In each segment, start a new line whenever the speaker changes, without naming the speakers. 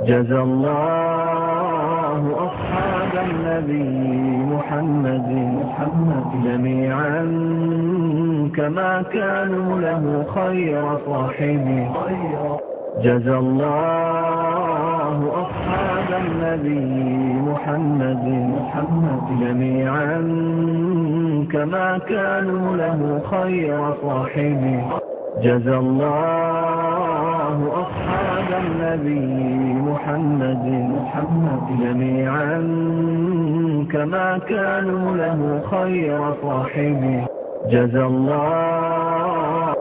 جزى الله أصحاب النبي محمد جميعا كما كانوا له خير صاحبي. جزى الله أصحاب النبي محمد جميعا كما كانوا له خير صاحبي. جزى الله أصحاب النبي محمد جميعا كما كانوا له خير صاحبي. جزى الله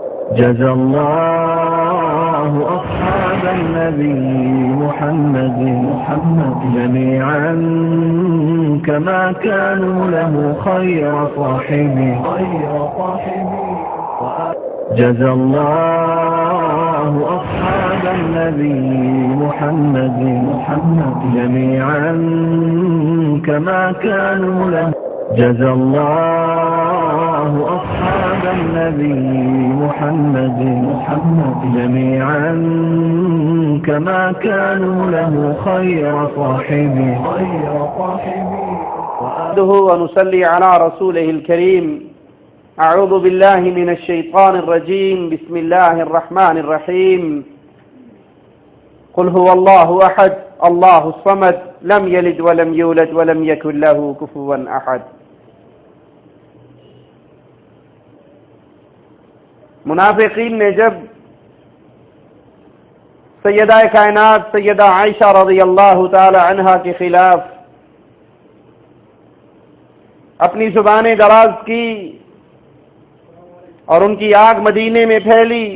أصحاب النبي محمد جميعا كما كانوا له خير صاحبي. جزى الله أصحاب النبي محمد جميعا كما كانوا له. جزى الله أصحاب النبي محمد جميعا كما كانوا له خير صاحبي.
ونصلي على رسوله الكريم. أعوذ بالله من الشيطان الرجيم. بسم الله الرحمن الرحيم. قل هو الله أحد الله الصمد لم يلد ولم يولد ولم يكن له كفوا أحد. منافقین نے جب سیدہ کائنات سیدہ عائشہ رضی اللہ تعالی عنہا کے خلاف اپنی زبانیں دراز کی اور ان کی آگ مدینے میں پھیلی،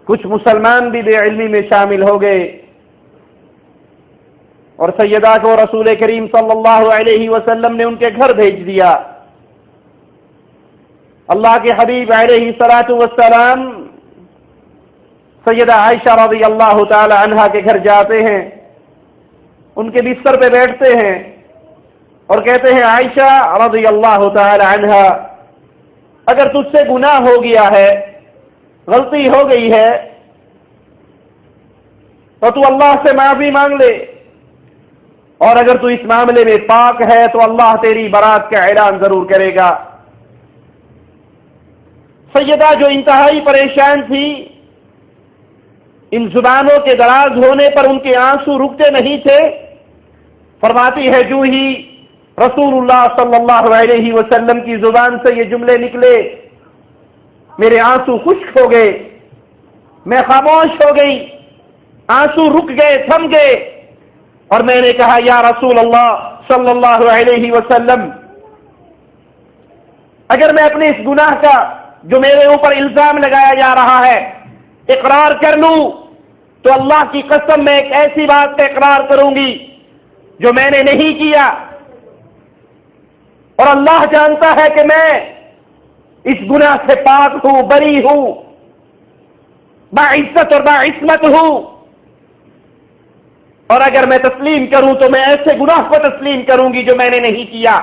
کچھ مسلمان بھی بے علمی میں شامل ہو گئے اور سیدہ کو رسول کریم صلی اللہ علیہ وسلم نے ان کے گھر بھیج دیا. اللہ کے حبیب علیہ الصلاۃ والسلام سیدہ عائشہ رضی اللہ تعالی عنہا کے گھر جاتے ہیں، ان کے بستر پہ بیٹھتے ہیں اور کہتے ہیں عائشہ رضی اللہ تعالی عنہا، اگر تجھ سے گناہ ہو گیا ہے، غلطی ہو گئی ہے تو تو اللہ سے معافی مانگ لے، اور اگر تو اس معاملے میں پاک ہے تو اللہ تیری برات کا اعلان ضرور کرے گا. سیدہ جو انتہائی پریشان تھی، ان زبانوں کے دراز ہونے پر ان کے آنسو رکتے نہیں تھے، فرماتی ہے جو ہی رسول اللہ صلی اللہ علیہ وسلم کی زبان سے یہ جملے نکلے میرے آنسو خشک ہو گئے، میں خاموش ہو گئی، آنسو رک گئے، تھم گئے، اور میں نے کہا یا رسول اللہ صلی اللہ علیہ وسلم، اگر میں اپنے اس گناہ کا جو میرے اوپر الزام لگایا جا رہا ہے اقرار کر لوں تو اللہ کی قسم میں ایک ایسی بات کا اقرار کروں گی جو میں نے نہیں کیا، اور اللہ جانتا ہے کہ میں اس گناہ سے پاک ہوں، بری ہوں، باعزت اور باعصمت ہوں، اور اگر میں تسلیم کروں تو میں ایسے گناہ کو تسلیم کروں گی جو میں نے نہیں کیا،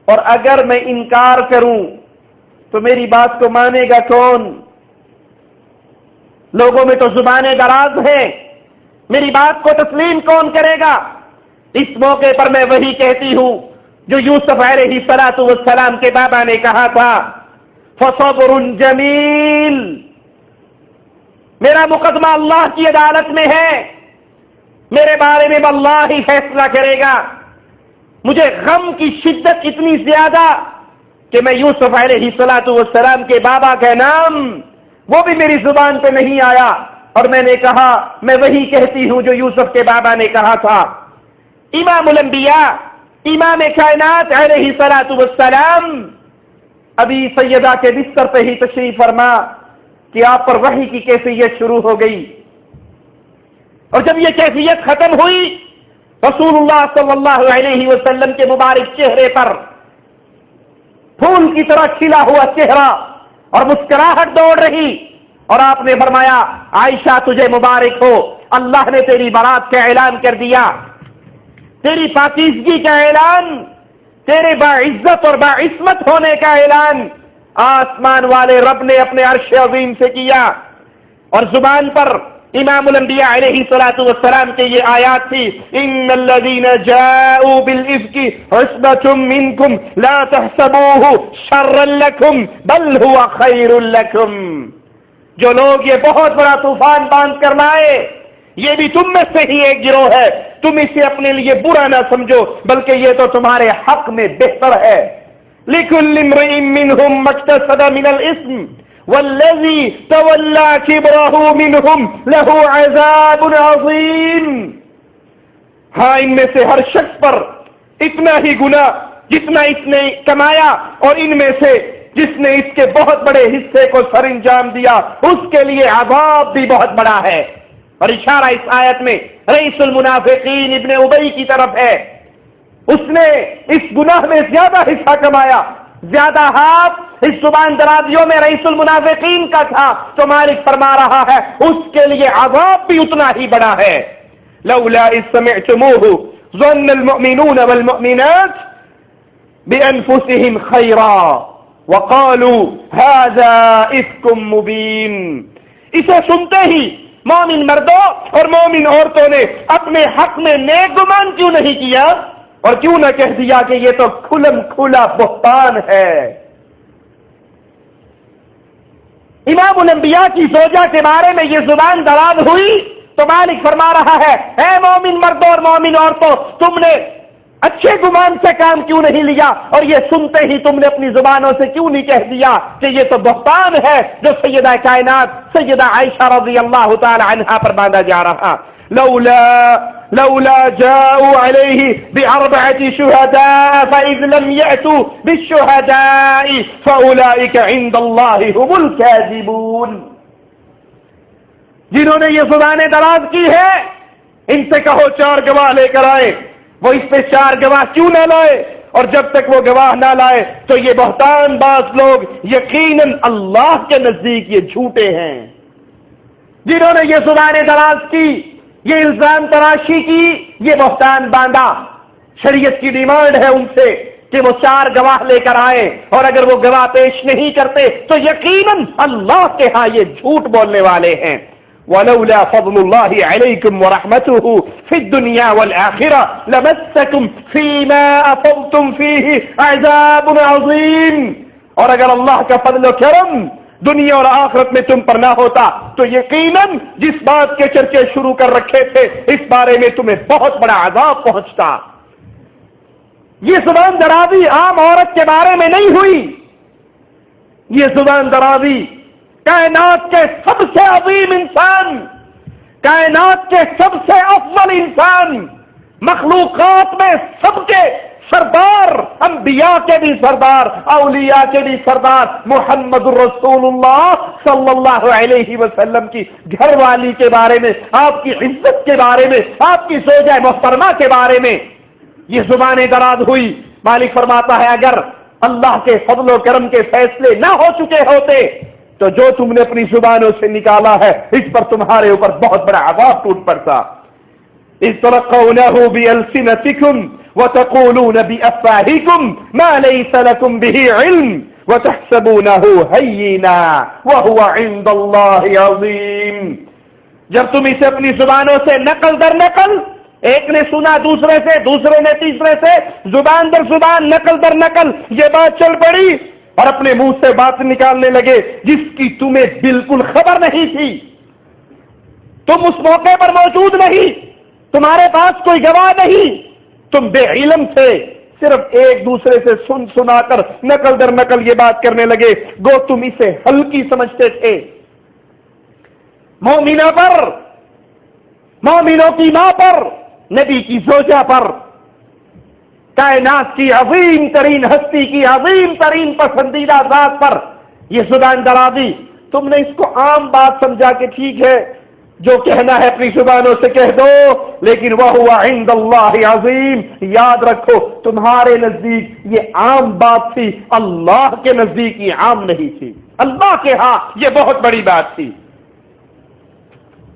اور اگر میں انکار کروں تو میری بات کو مانے گا کون؟ لوگوں میں تو زبانیں دراز ہیں، میری بات کو تسلیم کون کرے گا؟ اس موقع پر میں وہی کہتی ہوں جو یوسف علیہ السلام کے بابا نے کہا تھا، فصبر جمیل، میرا مقدمہ اللہ کی عدالت میں ہے، میرے بارے میں اللہ ہی فیصلہ کرے گا. مجھے غم کی شدت اتنی زیادہ کہ میں یوسف علیہ السلام کے بابا کا نام وہ بھی میری زبان پہ نہیں آیا، اور میں نے کہا میں وہی کہتی ہوں جو یوسف کے بابا نے کہا تھا. امام الانبیاء امام کائنات علیہ السلام ابھی سیدہ کے بستر پہ ہی تشریف فرما کہ آپ پر وحی کی کیفیت شروع ہو گئی، اور جب یہ کیفیت ختم ہوئی رسول اللہ صلی اللہ علیہ وسلم کے مبارک چہرے پر پھول کی طرح کھلا ہوا چہرہ اور مسکراہٹ دوڑ رہی، اور آپ نے فرمایا عائشہ تجھے مبارک ہو، اللہ نے تیری برات کا اعلان کر دیا، تیری پاکیزگی کا اعلان، تیرے باعزت اور باعصمت ہونے کا اعلان آسمان والے رب نے اپنے عرش عظیم سے کیا، اور زبان پر امام الانبیاء علیہ الصلوۃ والسلام کے یہ آیات تھی، ان الذین جاءوا بالافک عصبۃ منکم لا تحسبوه شرا لکم بل هو خیر لکم. جو لوگ یہ بہت بڑا طوفان باندھ کر لائے، یہ بھی تم میں سے ہی ایک گروہ ہے، تم اسے اپنے لیے برا نہ سمجھو بلکہ یہ تو تمہارے حق میں بہتر ہے. لکل امرئ منہم ما اکتسب من الاثم والذی تولی کبرہ منہم لہ عذاب عظیم. ہاں، ان میں سے ہر شخص پر اتنا ہی گناہ جتنا اس نے کمایا، اور ان میں سے جس نے اس کے بہت بڑے حصے کو سر انجام دیا اس کے لیے عذاب بھی بہت بڑا ہے. اور اشارہ اس آیت میں رئیس المنافقین ابن ابی کی طرف ہے. اس نے اس گناہ میں زیادہ حصہ کمایا، زیادہ ہاتھ اس زبان درازیوں میں رئیس المنافقین کا تھا، تو مالک فرما رہا ہے اس کے لیے عذاب بھی اتنا ہی بڑا ہے. لولا اذ سمعتموه ظن المؤمنون والمؤمنات بانفسهم خيرا وقالوا هذا افك مبين. اسے سنتے ہی مومن مردوں اور مومن عورتوں نے اپنے حق میں نیک گمان کیوں نہیں کیا، اور کیوں نہ کہہ دیا کہ یہ تو کھلم کھلا بہتان ہے. امام الانبیاء کی زوجہ کے بارے میں یہ زبان دراز ہوئی تو مالک فرما رہا ہے، اے مومن مردوں اور مومن عورتوں، تم نے اچھے گمان سے کام کیوں نہیں لیا، اور یہ سنتے ہی تم نے اپنی زبانوں سے کیوں نہیں کہہ دیا کہ یہ تو بہتان ہے جو سیدہ کائنات سیدہ عائشہ رضی اللہ تعالی عنہا پر باندھا جا رہا. لولا جاءوا عليه بأربعة شهداء فإذ لم يأتوا بالشهداء فأولئك عند الله هم الكاذبون. جنہوں نے یہ زبانیں دراز کی ہے ان سے کہو 4 گواہ لے کر آئے. وہ اس پہ 4 گواہ کیوں نہ لائے، اور جب تک وہ گواہ نہ لائے تو یہ بہتان باز لوگ یقیناً اللہ کے نزدیک یہ جھوٹے ہیں. جنہوں نے یہ زبانیں دراز کی، یہ الزام تراشی کی، یہ بہتان باندھا، شریعت کی ڈیمانڈ ہے ان سے کہ وہ 4 گواہ لے کر آئے، اور اگر وہ گواہ پیش نہیں کرتے تو یقیناً اللہ کے ہاں یہ جھوٹ بولنے والے ہیں. وَلَوْلَا فَضْلُ اللَّهِ عَلَيْكُمْ وَرَحْمَتُهُ فِي الدُّنْيَا وَالْآخِرَةِ لَمَسَّكُمْ فِي مَا أَفَضْتُمْ فِيهِ عَذَابٌ عَظِيمٌ. اور اگر اللہ کا فضل و کرم دنیا اور آخرت میں تم پر نہ ہوتا تو یقیناً جس بات کے چرچے شروع کر رکھے تھے اس بارے میں تمہیں بہت بڑا عذاب پہنچتا. یہ زبان درازی عام عورت کے بارے میں نہیں ہوئی، یہ زبان درازی کائنات کے سب سے عظیم انسان، کائنات کے سب سے افضل انسان، مخلوقات میں سب کے سردار، انبیاء کے بھی سردار، اولیاء کے بھی سردار محمد الرسول اللہ صلی اللہ علیہ وسلم کی گھر والی کے بارے میں، آپ کی عزت کے بارے میں، آپ کی زوجہ محترمہ کے بارے میں یہ زبانیں دراز ہوئی. مالک فرماتا ہے اگر اللہ کے فضل و کرم کے فیصلے نہ ہو چکے ہوتے تو جو تم نے اپنی زبانوں سے نکالا ہے اس پر تمہارے اوپر بہت بڑا عذاب ٹوٹ پڑتا. اذ تلقونه بألسنتكم وتقولون بأفواهكم ما ليس لكم به علم وتحسبونه هينا وهو عند الله عظيم. جب تم اسے اپنی زبانوں سے نقل در نقل، ایک نے سنا دوسرے سے، دوسرے نے تیسرے سے، زبان در زبان، نقل در نقل یہ بات چل پڑی اور اپنے منہ سے بات نکالنے لگے جس کی تمہیں بالکل خبر نہیں تھی، تم اس موقع پر موجود نہیں، تمہارے پاس کوئی گواہ نہیں، تم بے علم تھے، صرف ایک دوسرے سے سنا کر نقل در نقل یہ بات کرنے لگے، گو تم اسے ہلکی سمجھتے تھے. مومنوں پر، مومنوں کی ماں پر، نبی کی زوجہ پر، کائنات کی عظیم ترین ہستی کی عظیم ترین پسندیدہ ذات پر یہ زبان درازی، تم نے اس کو عام بات سمجھا کہ ٹھیک ہے جو کہنا ہے اپنی زبانوں سے کہہ دو، لیکن وَهُوَ عِندَ اللَّهِ عَظِيمٌ. یاد رکھو تمہارے نزدیک یہ عام بات تھی، اللہ کے نزدیک یہ عام نہیں تھی، اللہ کے ہاں یہ بہت بڑی بات تھی.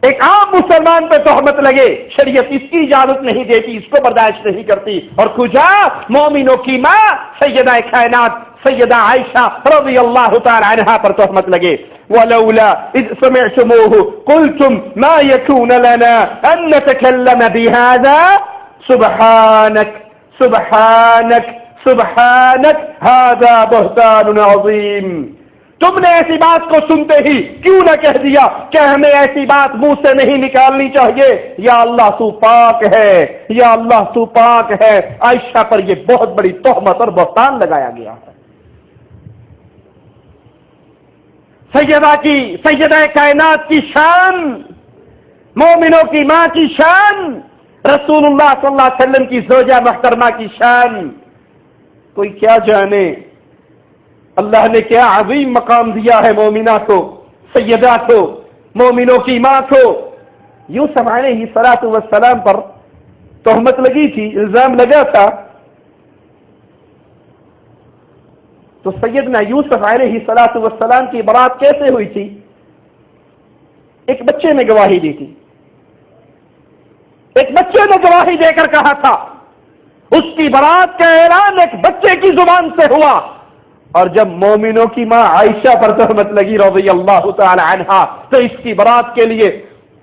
ایک عام مسلمان پہ تہمت لگے، شریعت اس کی اجازت نہیں دیتی، اس کو برداشت نہیں کرتی، اور کجا مومنوں کی ماں سیدہ کائنات سیدہ عائشہ رضی اللہ تعالی عنہا پر تہمت لگے. ولولا إذ سمعتموه قلتم ما يكون لنا أن نتكلم بهذا سبحانك سبحانك سبحانك هذا بهتان عظيم. تم نے ایسی بات کو سنتے ہی کیوں نہ کہہ دیا کہ ہمیں ایسی بات منہ سے نہیں نکالنی چاہیے. یا اللہ تو پاک ہے، یا اللہ تو پاک ہے. عائشہ پر یہ بہت بڑی تہمت اور بہتان لگایا گیا ہے. سیدہ کائنات کی شان، مومنوں کی ماں کی شان، رسول اللہ صلی اللہ علیہ وسلم کی زوجہ محترمہ کی شان، کوئی کیا جانے اللہ نے کیا عظیم مقام دیا ہے مومنہ کو، سیدہ کو، مومنوں کی ماں کو. یوسف علیہ السلام پر تہمت لگی تھی، الزام لگا تھا، تو سیدنا یوسف علیہ السلام کی برات کیسے ہوئی تھی؟ ایک بچے نے گواہی دی تھی، ایک بچے نے گواہی دے کر کہا تھا. اس کی برات کا اعلان ایک بچے کی زبان سے ہوا. اور جب مومنوں کی ماں عائشہ پر تہمت لگی رضی اللہ تعالی عنہا تو اس کی برات کے لیے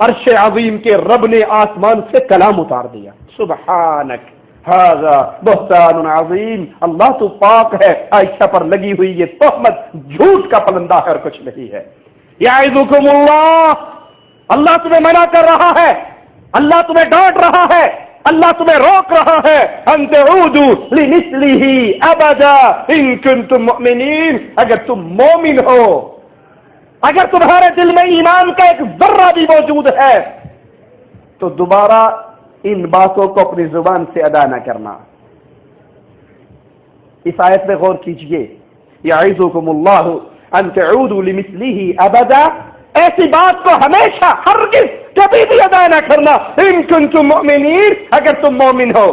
عرش عظیم کے رب نے آسمان سے کلام اتار دیا. سبحانک ھذا بہتان عظیم. اللہ تو پاک ہے. عائشہ پر لگی ہوئی یہ تہمت جھوٹ کا پلندہ ہے اور کچھ نہیں ہے. یعظکم اللہ، اللہ تمہیں منع کر رہا ہے، اللہ تمہیں ڈانٹ رہا ہے، اللہ تمہیں روک رہا ہے. ان تعودوا لمثلہ ابدا ان کنتم مؤمنین. اگر تم مومن ہو، اگر تمہارے دل میں ایمان کا ایک ذرہ بھی موجود ہے تو دوبارہ ان باتوں کو اپنی زبان سے ادا نہ کرنا. اس آیت میں غور کیجئے. یعظکم اللہ ان تعودوا لمثلہ ابدا، ایسی بات کو ہمیشہ ہرگز کبھی بھی ادا نہ کرنا. ان کنتم مؤمنین، اگر تم مومن ہو.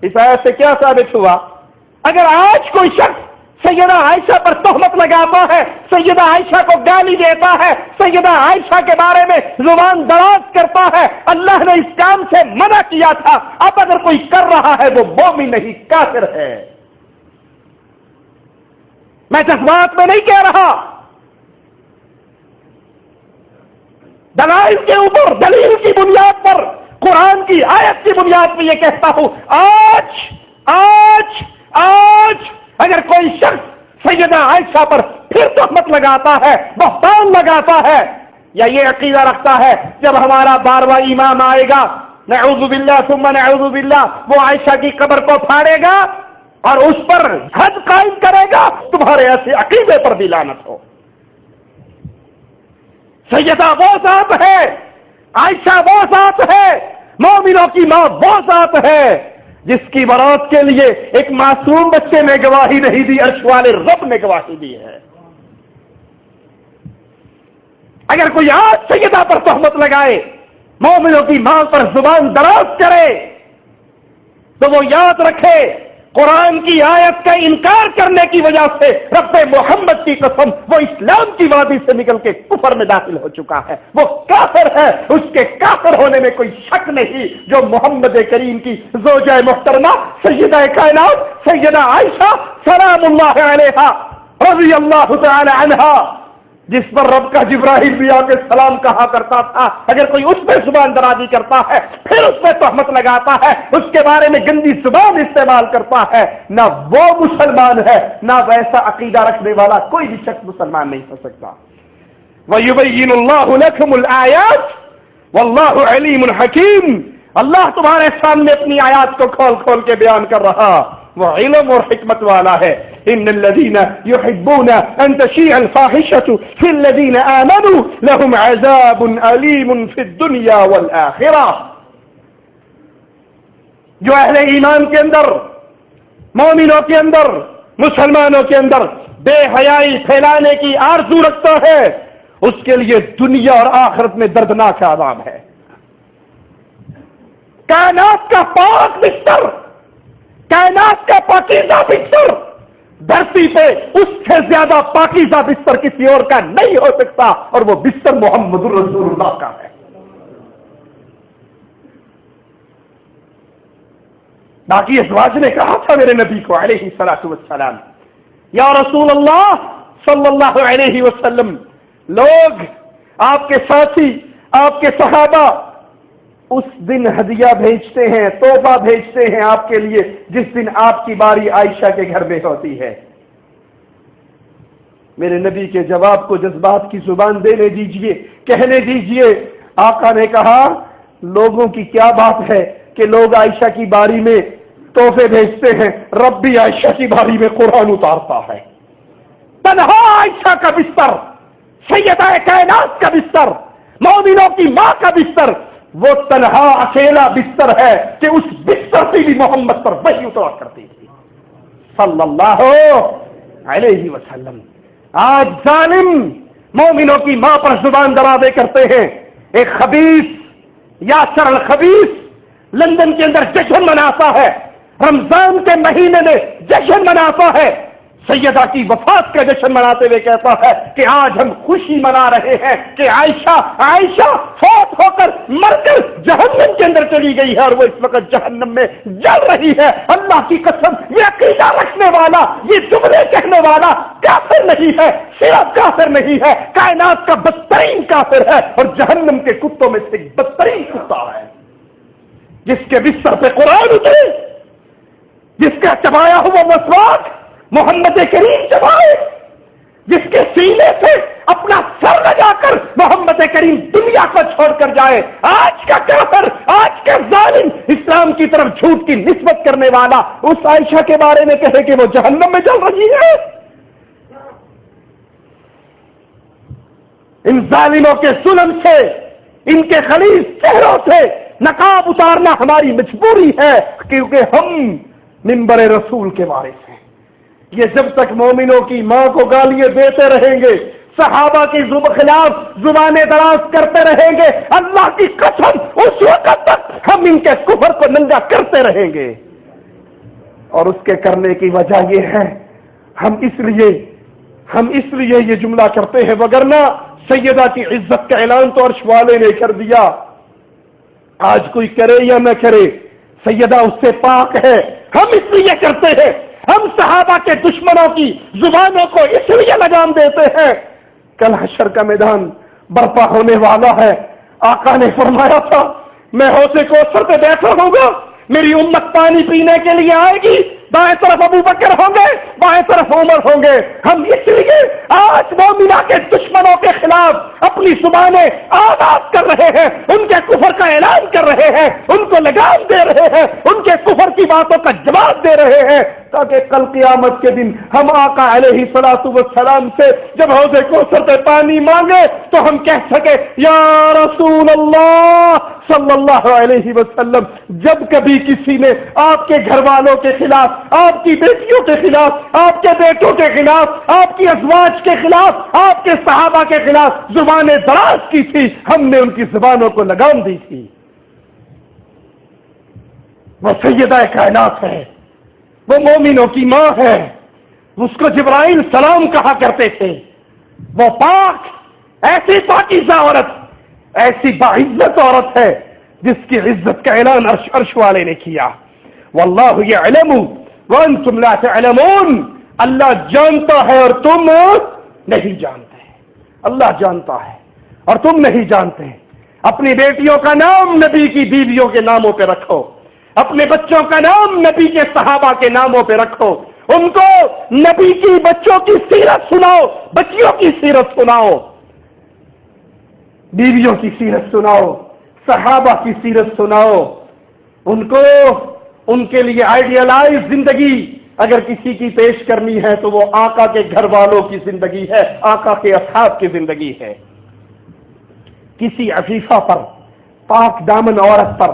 اس آیت سے کیا ثابت ہوا؟ اگر آج کوئی شخص سیدہ عائشہ پر تہمت لگاتا ہے، سیدہ عائشہ کو گالی دیتا ہے، سیدہ عائشہ کے بارے میں زبان دراز کرتا ہے، اللہ نے اس کام سے منع کیا تھا، اب اگر کوئی کر رہا ہے وہ مومن نہیں کافر ہے. میں جذبات میں نہیں کہہ رہا، دلائل کے اوپر، دلیل کی بنیاد پر، قرآن کی آیت کی بنیاد پر یہ کہتا ہوں. آج اگر کوئی شخص سیدہ عائشہ پر پھر تہمت لگاتا ہے، بہتان لگاتا ہے، یا یہ عقیدہ رکھتا ہے جب ہمارا 12واں امام آئے گا نعوذ باللہ ثم نعوذ باللہ وہ عائشہ کی قبر کو پھاڑے گا اور اس پر حد قائم کرے گا، تمہارے ایسے عقیدے پر بھی لعنت ہو. سیدہ وہ ذات ہے، عائشہ وہ ذات ہے، مومنوں کی ماں وہ ذات ہے جس کی برات کے لیے ایک معصوم بچے نے گواہی نہیں دی، عرش والے رب نے گواہی دی ہے. اگر کوئی آج سیدہ پر تہمت لگائے، مومنوں کی ماں پر زبان دراز کرے، تو وہ یاد رکھے قرآن کی آیت کا انکار کرنے کی وجہ سے رب محمد کی قسم وہ اسلام کی وادی سے نکل کے کفر میں داخل ہو چکا ہے، وہ کافر ہے. اس کے کافر ہونے میں کوئی شک نہیں جو محمد کریم کی زوجہ محترمہ سیدہ کائنات سیدہ عائشہ سلام اللہ علیہا رضی اللہ تعالی عنہا، جس پر رب کا جبرائیل بھی آ کے سلام کہا کرتا تھا، اگر کوئی اس پہ زبان درازی کرتا ہے، پھر اس پہ تہمت لگاتا ہے، اس کے بارے میں گندی زبان استعمال کرتا ہے، نہ وہ مسلمان ہے، نہ ویسا عقیدہ رکھنے والا کوئی بھی شخص مسلمان نہیں ہو سکتا. وَيُبَيِّنُ اللَّهُ لَكُمُ الْآيَاتِ وَاللَّهُ عَلِيمٌ حَكِيمٌ. اللہ تمہارے سامنے اپنی آیات کو کھول کھول کے بیان کر رہا، وہ علم اور حکمت والا ہے. ان الذين يحبون ان تشيع الفاحشة في الذين آمنوا لهم عذاب أليم في الدنيا والآخرة. جو اہل ایمان کے اندر، مومنوں کے اندر، مسلمانوں کے اندر بے حیائی پھیلانے کی آرزو رکھتا ہے، اس کے لیے دنیا اور آخرت میں دردناک عذاب ہے. کائنات کا پاک بستر، کائنات کا پاکیزہ بستر، دھرتی پہ اس سے زیادہ پاکیزہ بستر کسی اور کا نہیں ہو سکتا، اور وہ بستر محمد رسول اللہ کا ہے. باقی ازواج نے کہا تھا میرے نبی کو علیہ الصلوۃ والسلام، یا رسول اللہ صلی اللہ علیہ وسلم، لوگ، آپ کے ساتھی، آپ کے صحابہ اس دن ہدیہ بھیجتے ہیں، تحفہ بھیجتے ہیں آپ کے لیے جس دن آپ کی باری عائشہ کے گھر میں ہوتی ہے۔ میرے نبی کے جواب کو جذبات کی زبان دینے دیجئے، کہنے دیجئے۔ آقا نے کہا لوگوں کی کیا بات ہے کہ لوگ عائشہ کی باری میں تحفے بھیجتے ہیں، رب بھی عائشہ کی باری میں قرآن اتارتا ہے۔ تنہا عائشہ کا بستر، سیدہ کائنات کا بستر، مومنوں کی ماں کا بستر، وہ تنہا اکیلا بستر ہے کہ اس بستر سے بھی محمد پر وحی اترا کرتی تھی صلی اللہ علیہ وسلم۔ آج ظالم مومنوں کی ماں پر زبان دراوے کرتے ہیں۔ ایک خبیث، یاسر الخبیث لندن کے اندر جشن مناتا ہے، رمضان کے مہینے میں جشن مناتا ہے، سیدہ کی وفات کا جشن مناتے ہوئے کہتا ہے کہ آج ہم خوشی منا رہے ہیں کہ عائشہ فوت ہو کر مر کر جہنم کے اندر چلی گئی ہے اور وہ اس وقت جہنم میں جل رہی ہے۔ اللہ کی قسم، یہ عقیدہ رکھنے والا، یہ جملے کہنے والا کافر نہیں ہے، صرف کافر نہیں ہے، کائنات کا بدترین کافر ہے اور جہنم کے کتوں میں سے بدترین کتا ہے، جس کے بستر پہ قرآن اترے، جس کا چبایا ہوا مسواک محمد کریم چبائے، جس کے سینے سے اپنا سر لگا کر محمد کریم دنیا کو چھوڑ کر جائے۔ آج کا کافر، آج کا ظالم، اسلام کی طرف جھوٹ کی نسبت کرنے والا اس عائشہ کے بارے میں کہے کہ وہ جہنم میں جل رہی ہے۔ ان ظالموں کے ظلم سے، ان کے خلیص چہروں سے نقاب اتارنا ہماری مجبوری ہے، کیونکہ ہم منبر رسول کے وارث ہیں۔ یہ جب تک مومنوں کی ماں کو گالیاں دیتے رہیں گے، صحابہ کی خلاف زبانیں دراز کرتے رہیں گے، اللہ کی قسم اس وقت تک ہم ان کے کفر کو ننگا کرتے رہیں گے۔ اور اس کے کرنے کی وجہ یہ ہے، ہم اس لیے یہ جملہ کرتے ہیں، وگرنہ سیدہ کی عزت کا اعلان تو عرش والے نے کر دیا۔ آج کوئی کرے یا نہ کرے، سیدہ اس سے پاک ہے، ہم اس لیے کرتے ہیں۔ ہم صحابہ کے دشمنوں کی زبانوں کو اس لیے لگام دیتے ہیں۔ کل حشر کا میدان برپا ہونے والا ہے، آقا نے فرمایا تھا میں حوض کوثر پہ بیٹھا ہوں گا، میری امت پانی پینے کے لیے آئے گی، دائیں طرف ابو بکر ہوں گے، بائیں طرف عمر ہوں گے۔ ہم اس لیے آج مومنہ کے دشمنوں کے خلاف اپنی زبانیں آزاد کر رہے ہیں، ان کے کفر کا اعلان کر رہے ہیں، ان کو لگام دے رہے ہیں، ان کے کفر کی باتوں کا جواب دے رہے ہیں، تاکہ کل قیامت کے دن ہم آقا علیہ الصلوۃ والسلام سے جب حوض کوثر پہ پانی مانگے تو ہم کہہ سکے یا رسول اللہ صلی اللہ علیہ وسلم۔ جب کبھی کسی نے آپ کے گھر والوں کے خلاف، آپ کی بیٹیوں کے خلاف، آپ کے بیٹوں کے خلاف، آپ کی ازواج کے خلاف، آپ کے صحابہ کے خلاف زبانیں دراز کی تھی، ہم نے ان کی زبانوں کو لگام دی تھی۔ وہ سیدہ کائنات ہے، وہ مومنوں کی ماں ہے، اس کو جبرائیل سلام کہا کرتے تھے۔ وہ پاک، ایسی پاکیزہ عورت، ایسی باعزت عورت ہے جس کی عزت کا اعلان عرش والے نے کیا۔ واللہ یعلم وانتم لا تعلمون، اللہ جانتا ہے اور تم نہیں جانتے۔ اللہ جانتا ہے اور تم نہیں جانتے۔ اپنی بیٹیوں کا نام نبی کی بیویوں کے ناموں پہ رکھو، اپنے بچوں کا نام نبی کے صحابہ کے ناموں پہ رکھو، ان کو نبی کی بچوں کی سیرت سناؤ، بچیوں کی سیرت سناؤ، بیویوں کی سیرت سناؤ، صحابہ کی سیرت سناؤ، ان کو ان کے لیے آئیڈیالائز زندگی اگر کسی کی پیش کرنی ہے تو وہ آقا کے گھر والوں کی زندگی ہے، آقا کے اصحاب کی زندگی ہے۔ کسی عفیفہ پر، پاک دامن عورت پر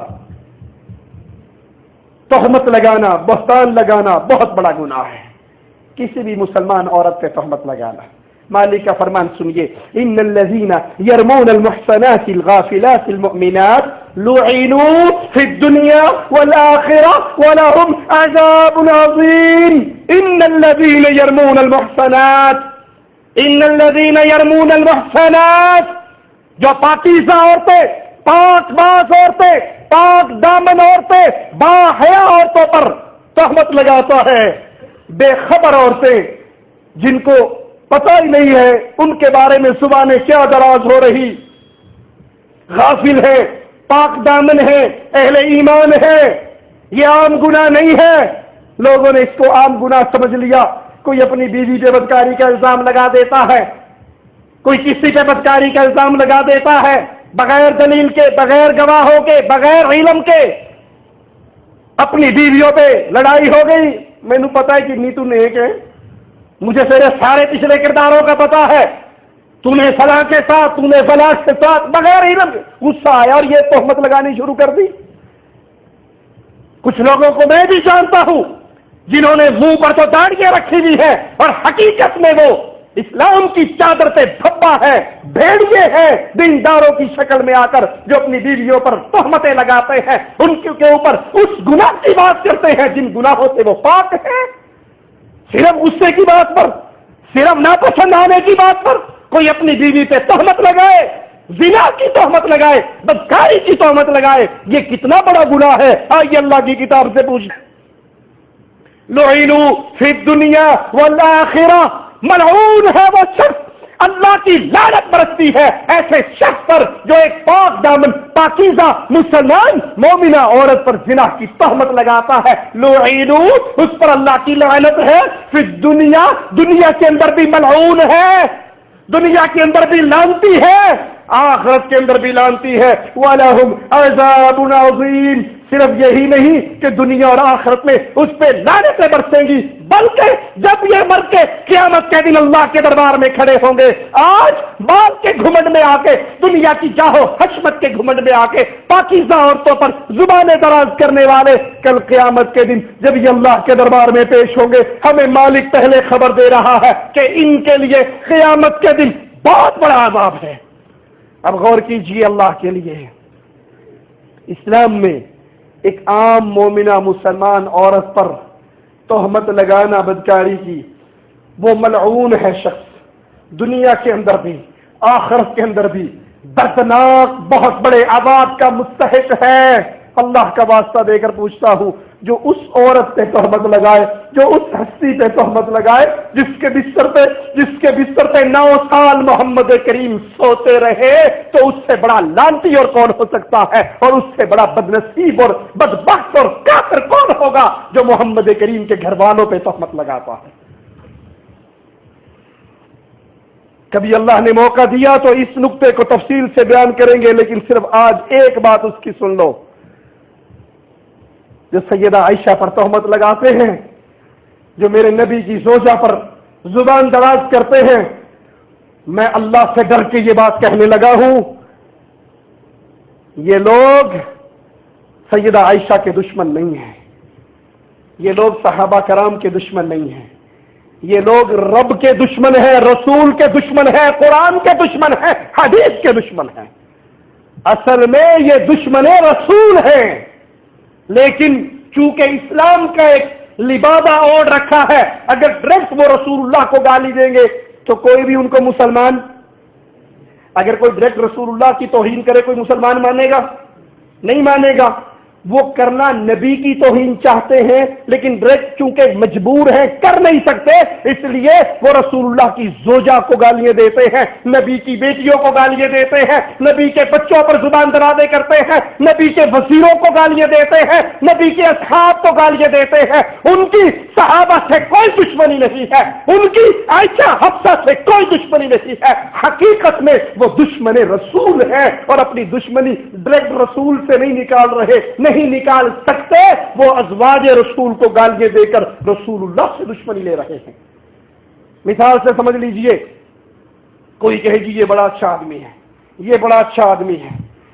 تہمت لگانا، بہتان لگانا بہت بڑا گناہ ہے، کسی بھی مسلمان عورت پہ تہمت لگانا۔ مالک کا فرمان سنیے، ان الذين يرمون المحصنات الغافلات المؤمنات لعنوا في الدنيا والآخرة ولهم عذاب عظيم۔ ان الذين يرمون المحصنات، ان الذين يرمون المحصنات، جو پاکیزہ عورتیں، پاک باز عورتیں، پاک دامن عورتیں، باحیا عورتوں پر تہمت لگاتا ہے، بے خبر عورتیں جن کو پتہ ہی نہیں ہے ان کے بارے میں زبانیں کیا دراز ہو رہی، غافل ہے، پاک دامن ہے، اہل ایمان ہے، یہ عام گناہ نہیں ہے۔ لوگوں نے اس کو عام گناہ سمجھ لیا۔ کوئی اپنی بیوی پہ بدکاری کا الزام لگا دیتا ہے، کوئی کسی پہ بدکاری کا الزام لگا دیتا ہے، بغیر دلیل کے، بغیر گواہوں کے، بغیر علم کے۔ اپنی بیویوں پہ لڑائی ہو گئی، مینوں پتا ہے کہ نیتو نیک ہے، مجھے تیرے سارے پچھلے کرداروں کا پتا ہے، تو نے فلاں کے ساتھ، تو نے فلاں کے ساتھ، بغیر علم کے غصہ آیا اور یہ تہمت لگانی شروع کر دی۔ کچھ لوگوں کو میں بھی جانتا ہوں جنہوں نے منہ پر تو داڑھیاں رکھی ہوئی ہے اور حقیقت میں وہ اسلام کی چادر سے دھبا ہے، بھیڑیے ہیں، دینداروں کی شکل میں آ کر جو اپنی بیویوں پر تہمتیں لگاتے ہیں، ان کے اوپر اس گناہ کی بات کرتے ہیں جن گناہوں سے وہ پاک ہیں۔ صرف غصے کی بات پر، صرف ناپسند آنے کی بات پر کوئی اپنی بیوی پہ تہمت لگائے، زنا کی تہمت لگائے، بدکاری کی تہمت لگائے، یہ کتنا بڑا گناہ ہے۔ آئیے اللہ کی کتاب سے پوچھیں، لعنوا فی الدنیا والآخرہ، ملعون ہے وہ شخص، اللہ کی لعنت برستی ہے ایسے شخص پر جو ایک پاک دامن پاکیزہ مسلمان مومنہ عورت پر زنا کی تہمت لگاتا ہے۔ لعنوا، اس پر اللہ کی لعنت ہے، فی الدنیا، دنیا کے اندر بھی ملعون ہے، دنیا کے اندر بھی لعنتی ہے، آخرت کے اندر بھی لعنتی ہے۔ وَلَهُمْ عَذَابٌ عَظِيمٌ، صرف یہی نہیں کہ دنیا اور آخرت میں اس پہ لعنتیں برسیں گی، بلکہ جب یہ مر کے قیامت کے دن اللہ کے دربار میں کھڑے ہوں گے، آج مال کے گھمنڈ میں آ کے، دنیا کی جاہو حشمت کے گھمنڈ میں آ کے پاکیزہ عورتوں پر زبانیں دراز کرنے والے، کل قیامت کے دن جب یہ اللہ کے دربار میں پیش ہوں گے، ہمیں مالک پہلے خبر دے رہا ہے کہ ان کے لیے قیامت کے دن بہت بڑا عذاب ہے۔ اب غور کیجئے، اللہ کے لیے اسلام میں ایک عام مومنہ مسلمان عورت پر تہمت لگانا بدکاری کی، وہ ملعون ہے شخص، دنیا کے اندر بھی آخرت کے اندر بھی دردناک بہت بڑے عذاب کا مستحق ہے۔ اللہ کا واسطہ دے کر پوچھتا ہوں، جو اس عورت پہ تہمت لگائے، جو اس ہستی پہ تہمت لگائے جس کے بستر پہ 9 سال محمد کریم سوتے رہے، تو اس سے بڑا لعنتی اور کون ہو سکتا ہے، اور اس سے بڑا بدنصیب اور بدبخت اور کافر کون ہوگا جو محمد کریم کے گھر والوں پہ تہمت لگاتا ہے۔ کبھی اللہ نے موقع دیا تو اس نقطے کو تفصیل سے بیان کریں گے، لیکن صرف آج ایک بات اس کی سن لو۔ جو سیدہ عائشہ پر تہمت لگاتے ہیں، جو میرے نبی کی زوجہ پر زبان دراز کرتے ہیں، میں اللہ سے ڈر کے یہ بات کہنے لگا ہوں، یہ لوگ سیدہ عائشہ کے دشمن نہیں ہیں، یہ لوگ صحابہ کرام کے دشمن نہیں ہیں، یہ لوگ رب کے دشمن ہیں، رسول کے دشمن ہیں، قرآن کے دشمن ہیں، حدیث کے دشمن ہیں۔ اصل میں یہ دشمن رسول ہیں، لیکن چونکہ اسلام کا ایک لبادہ اوڑھ رکھا ہے، اگر ڈائریکٹ وہ رسول اللہ کو گالی دیں گے تو کوئی بھی ان کو مسلمان، اگر کوئی ڈائریکٹ رسول اللہ کی توہین کرے کوئی مسلمان مانے گا؟ نہیں مانے گا۔ وہ کرنا نبی کی توہین چاہتے ہیں، لیکن ڈائریکٹ چونکہ مجبور ہیں کر نہیں سکتے، اس لیے وہ رسول اللہ کی زوجہ کو گالیاں دیتے ہیں، نبی کی بیٹیوں کو گالیاں دیتے ہیں، نبی کے بچوں پر زبان درازیں کرتے ہیں، نبی کے وزیروں کو گالیاں دیتے ہیں، نبی کے اصحاب کو گالیاں دیتے ہیں۔ ان کی صحابہ سے کوئی دشمنی نہیں ہے، ان کی عائشہ حفصہ سے کوئی دشمنی نہیں ہے، حقیقت میں وہ دشمن رسول ہیں، اور اپنی دشمنی ڈائریکٹ رسول سے نہیں نکال رہے، نہیں نکال سکتے، وہ ازواج رسول کو گالیاں دے کر رسول اللہ سے دشمنی لے رہے ہیں۔ مثال سے سمجھ لیجئے، کوئی کہے جی یہ بڑا اچھا آدمی ہے، یہ بڑا اچھا آدمی ہے،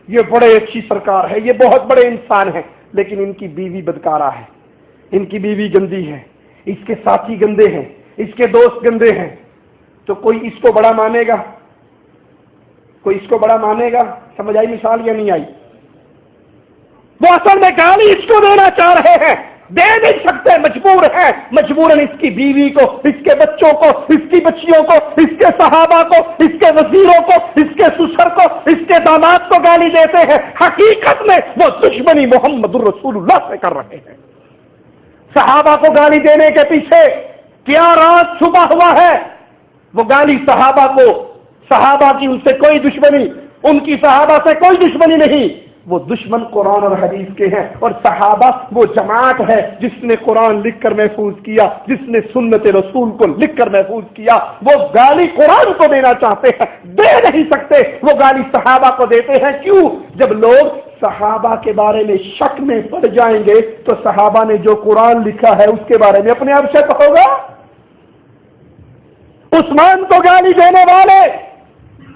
یہ بڑے اچھی سرکار ہے، یہ بہت بڑے انسان ہیں، لیکن ان کی بیوی بدکارہ ہے، ان کی بیوی گندی ہے، اس کے ساتھی گندے ہیں، اس کے دوست گندے ہیں، تو کوئی اس کو بڑا مانے گا؟ کوئی اس کو بڑا مانے گا؟ سمجھ آئی مثال یا نہیں آئی؟ وہ اصل میں گالی اس کو دینا چاہ رہے ہیں، دے نہیں سکتے، مجبور ہیں، مجبوراً اس کی بیوی کو، اس کے بچوں کو، اس کی بچیوں کو، اس کے صحابہ کو، اس کے وزیروں کو، اس کے سسر کو، اس کے داماد کو گالی دیتے ہیں۔ حقیقت میں وہ دشمنی محمد الرسول اللہ سے کر رہے ہیں۔ صحابہ کو گالی دینے کے پیچھے کیا راز چھپا ہوا ہے؟ وہ گالی صحابہ کی ان سے کوئی دشمنی، ان کی صحابہ سے کوئی دشمنی نہیں، وہ دشمن قرآن اور حدیث کے ہیں، اور صحابہ وہ جماعت ہے جس نے قرآن لکھ کر محفوظ کیا، جس نے سنت رسول کو لکھ کر محفوظ کیا۔ وہ گالی قرآن کو دینا چاہتے ہیں، دے نہیں سکتے، وہ گالی صحابہ کو دیتے ہیں۔ کیوں؟ جب لوگ صحابہ کے بارے میں شک میں پڑ جائیں گے تو صحابہ نے جو قرآن لکھا ہے اس کے بارے میں اپنے آپ شک ہوگا۔ عثمان کو گالی دینے والے،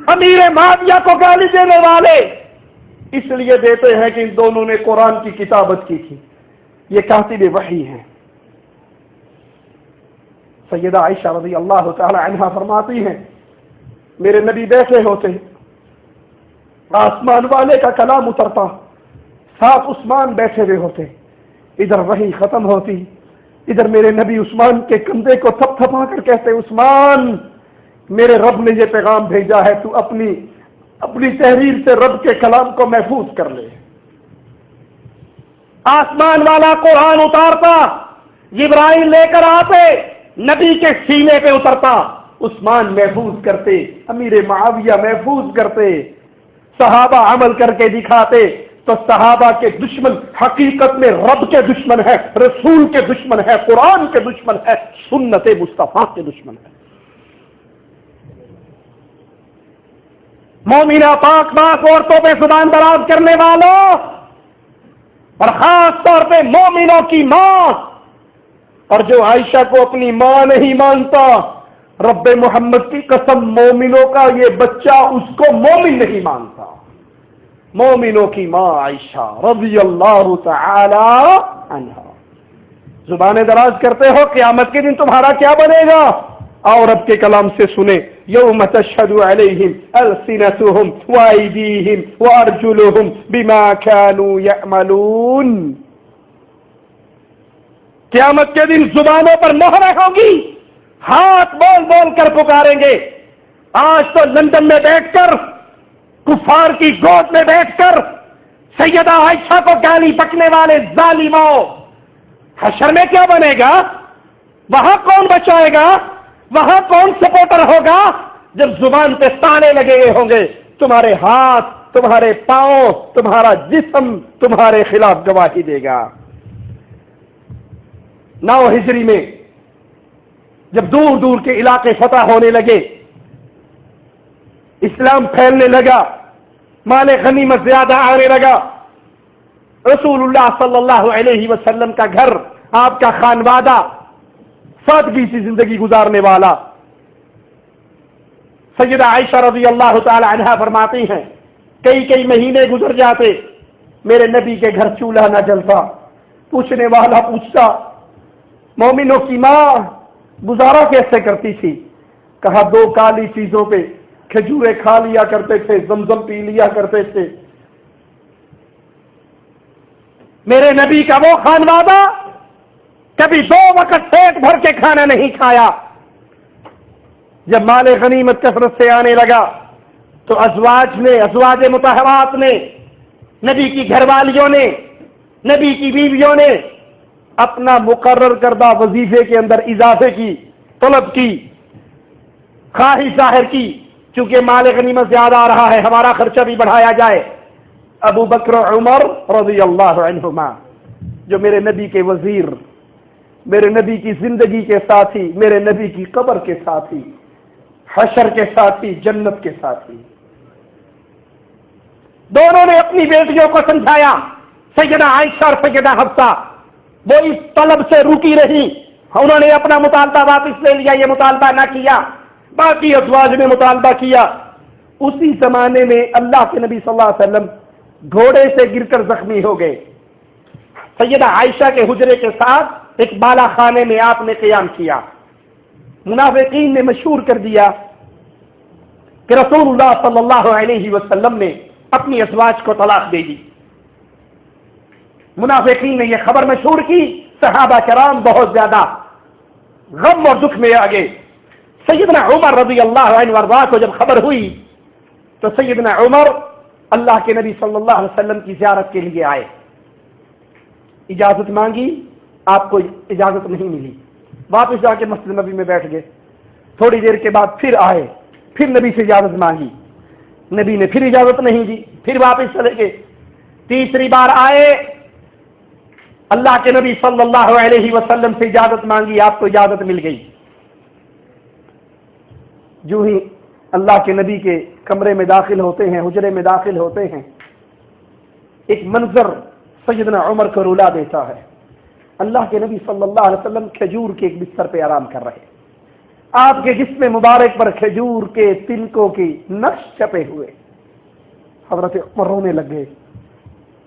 امیر معاویہ کو گالی دینے والے اس لیے دیتے ہیں کہ ان دونوں نے قرآن کی کتابت کی تھی، یہ کاتب وحی ہیں۔ سیدہ عائشہ رضی اللہ تعالی عنہا فرماتی ہیں میرے نبی بیٹھے ہوتے، آسمان والے کا کلام اترتا، ساتھ عثمان بیٹھے ہوئے ہوتے، ادھر وحی ختم ہوتی، ادھر میرے نبی عثمان کے کندھے کو تھپ تھپا کر کہتے عثمان میرے رب نے یہ پیغام بھیجا ہے، تو اپنی تحریر سے رب کے کلام کو محفوظ کر لے۔ آسمان والا قرآن اتارتا، جبرائیل لے کر آتے، نبی کے سینے پہ اترتا، عثمان محفوظ کرتے، امیر معاویہ محفوظ کرتے، صحابہ عمل کر کے دکھاتے، تو صحابہ کے دشمن حقیقت میں رب کے دشمن ہے، رسول کے دشمن ہے، قرآن کے دشمن ہے، سنت مصطفیٰ کے دشمن ہے۔ مومنہ پاک باک عورتوں پہ زبان دراز کرنے والوں، اور خاص طور پہ مومنوں کی ماں، اور جو عائشہ کو اپنی ماں نہیں مانتا، رب محمد کی قسم مومنوں کا یہ بچہ اس کو مومن نہیں مانتا۔ مومنوں کی ماں عائشہ رضی اللہ تعالی عنہا، زبانیں دراز کرتے ہو، قیامت کے دن تمہارا کیا بنے گا؟ اور رب کے کلام سے سنیں، یوم تشہد علیہم السنتہم وایدیہم وارجلہم بما کانوا یعملون۔ قیامت کے دن زبانوں پر مہریں ہوگی، ہاتھ بول بول کر پکاریں گے۔ آج تو لندن میں بیٹھ کر، کفار کی گود میں بیٹھ کر سیدہ عائشہ کو گالی بکنے والے ظالموں، حشر میں کیا بنے گا؟ وہاں کون بچائے گا؟ وہاں کون سپورٹر ہوگا؟ جب زبان پہ تانے لگے ہوئے ہوں گے، تمہارے ہاتھ، تمہارے پاؤں، تمہارا جسم تمہارے خلاف گواہی دے گا۔ 9 ہجری میں جب دور دور کے علاقے فتح ہونے لگے، اسلام پھیلنے لگا، مال غنیمت زیادہ آنے لگا، رسول اللہ صلی اللہ علیہ وسلم کا گھر، آپ کا خانوادہ سادگی سی زندگی گزارنے والا، سیدہ عائشہ رضی اللہ تعالی عنہا فرماتی ہیں کئی مہینے گزر جاتے، میرے نبی کے گھر چولہا نہ جلتا۔ پوچھنے والا پوچھتا مومنوں کی ماں گزارا کیسے کرتی تھی؟ کہا 2 کالی چیزوں پہ کھجورے کھا لیا کرتے تھے، زمزم پی لیا کرتے تھے۔ میرے نبی کا وہ خانوادہ کبھی 2 وقت پیٹ بھر کے کھانا نہیں کھایا۔ جب مال غنیمت کثرت سے آنے لگا تو ازواج مطہرات نے، نبی کی گھر والیوں نے، نبی کی بیویوں نے اپنا مقرر کردہ وظیفے کے اندر اضافے کی طلب کی، خواہش ظاہر کی، چونکہ مال غنیمت زیادہ آ رہا ہے، ہمارا خرچہ بھی بڑھایا جائے۔ ابو بکر عمر رضی اللہ عنہما، جو میرے نبی کے وزیر، میرے نبی کی زندگی کے ساتھی، میرے نبی کی قبر کے ساتھی، حشر کے ساتھی، جنت کے ساتھی، دونوں نے اپنی بیٹیوں کو سمجھایا۔ سیدہ عائشہ اور سیدہ حفصہ وہ اس طلب سے رکی رہی، انہوں نے اپنا مطالبہ واپس لے لیا، یہ مطالبہ نہ کیا، باقی ازواج نے مطالبہ کیا۔ اسی زمانے میں اللہ کے نبی صلی اللہ علیہ وسلم گھوڑے سے گر کر زخمی ہو گئے۔ سیدہ عائشہ کے حجرے کے ساتھ ایک بالا خانے میں آپ نے قیام کیا۔ منافقین نے مشہور کر دیا کہ رسول اللہ صلی اللہ علیہ وسلم نے اپنی ازواج کو طلاق دے دی۔ منافقین نے یہ خبر مشہور کی، صحابہ کرام بہت زیادہ غم اور دکھ میں آ گئے۔ سیدنا عمر رضی اللہ عنہ وارضاہ کو جب خبر ہوئی تو سیدنا عمر اللہ کے نبی صلی اللہ علیہ وسلم کی زیارت کے لیے آئے، اجازت مانگی، آپ کو اجازت نہیں ملی، واپس جا کے مسجد نبی میں بیٹھ گئے۔ تھوڑی دیر کے بعد پھر آئے، پھر نبی سے اجازت مانگی، نبی نے پھر اجازت نہیں دی، پھر واپس چلے گئے۔ تیسری بار آئے، اللہ کے نبی صلی اللہ علیہ وسلم سے اجازت مانگی، آپ کو اجازت مل گئی۔ جو ہی اللہ کے نبی کے کمرے میں داخل ہوتے ہیں، حجرے میں داخل ہوتے ہیں، ایک منظر سیدنا عمر کو رلا دیتا ہے۔ اللہ کے نبی صلی اللہ علیہ وسلم کھجور کے ایک بستر پہ آرام کر رہے، آپ کے جسم مبارک پر کھجور کے تنکوں کی نقش چھپے ہوئے۔ حضرت عمر رونے لگ گئے،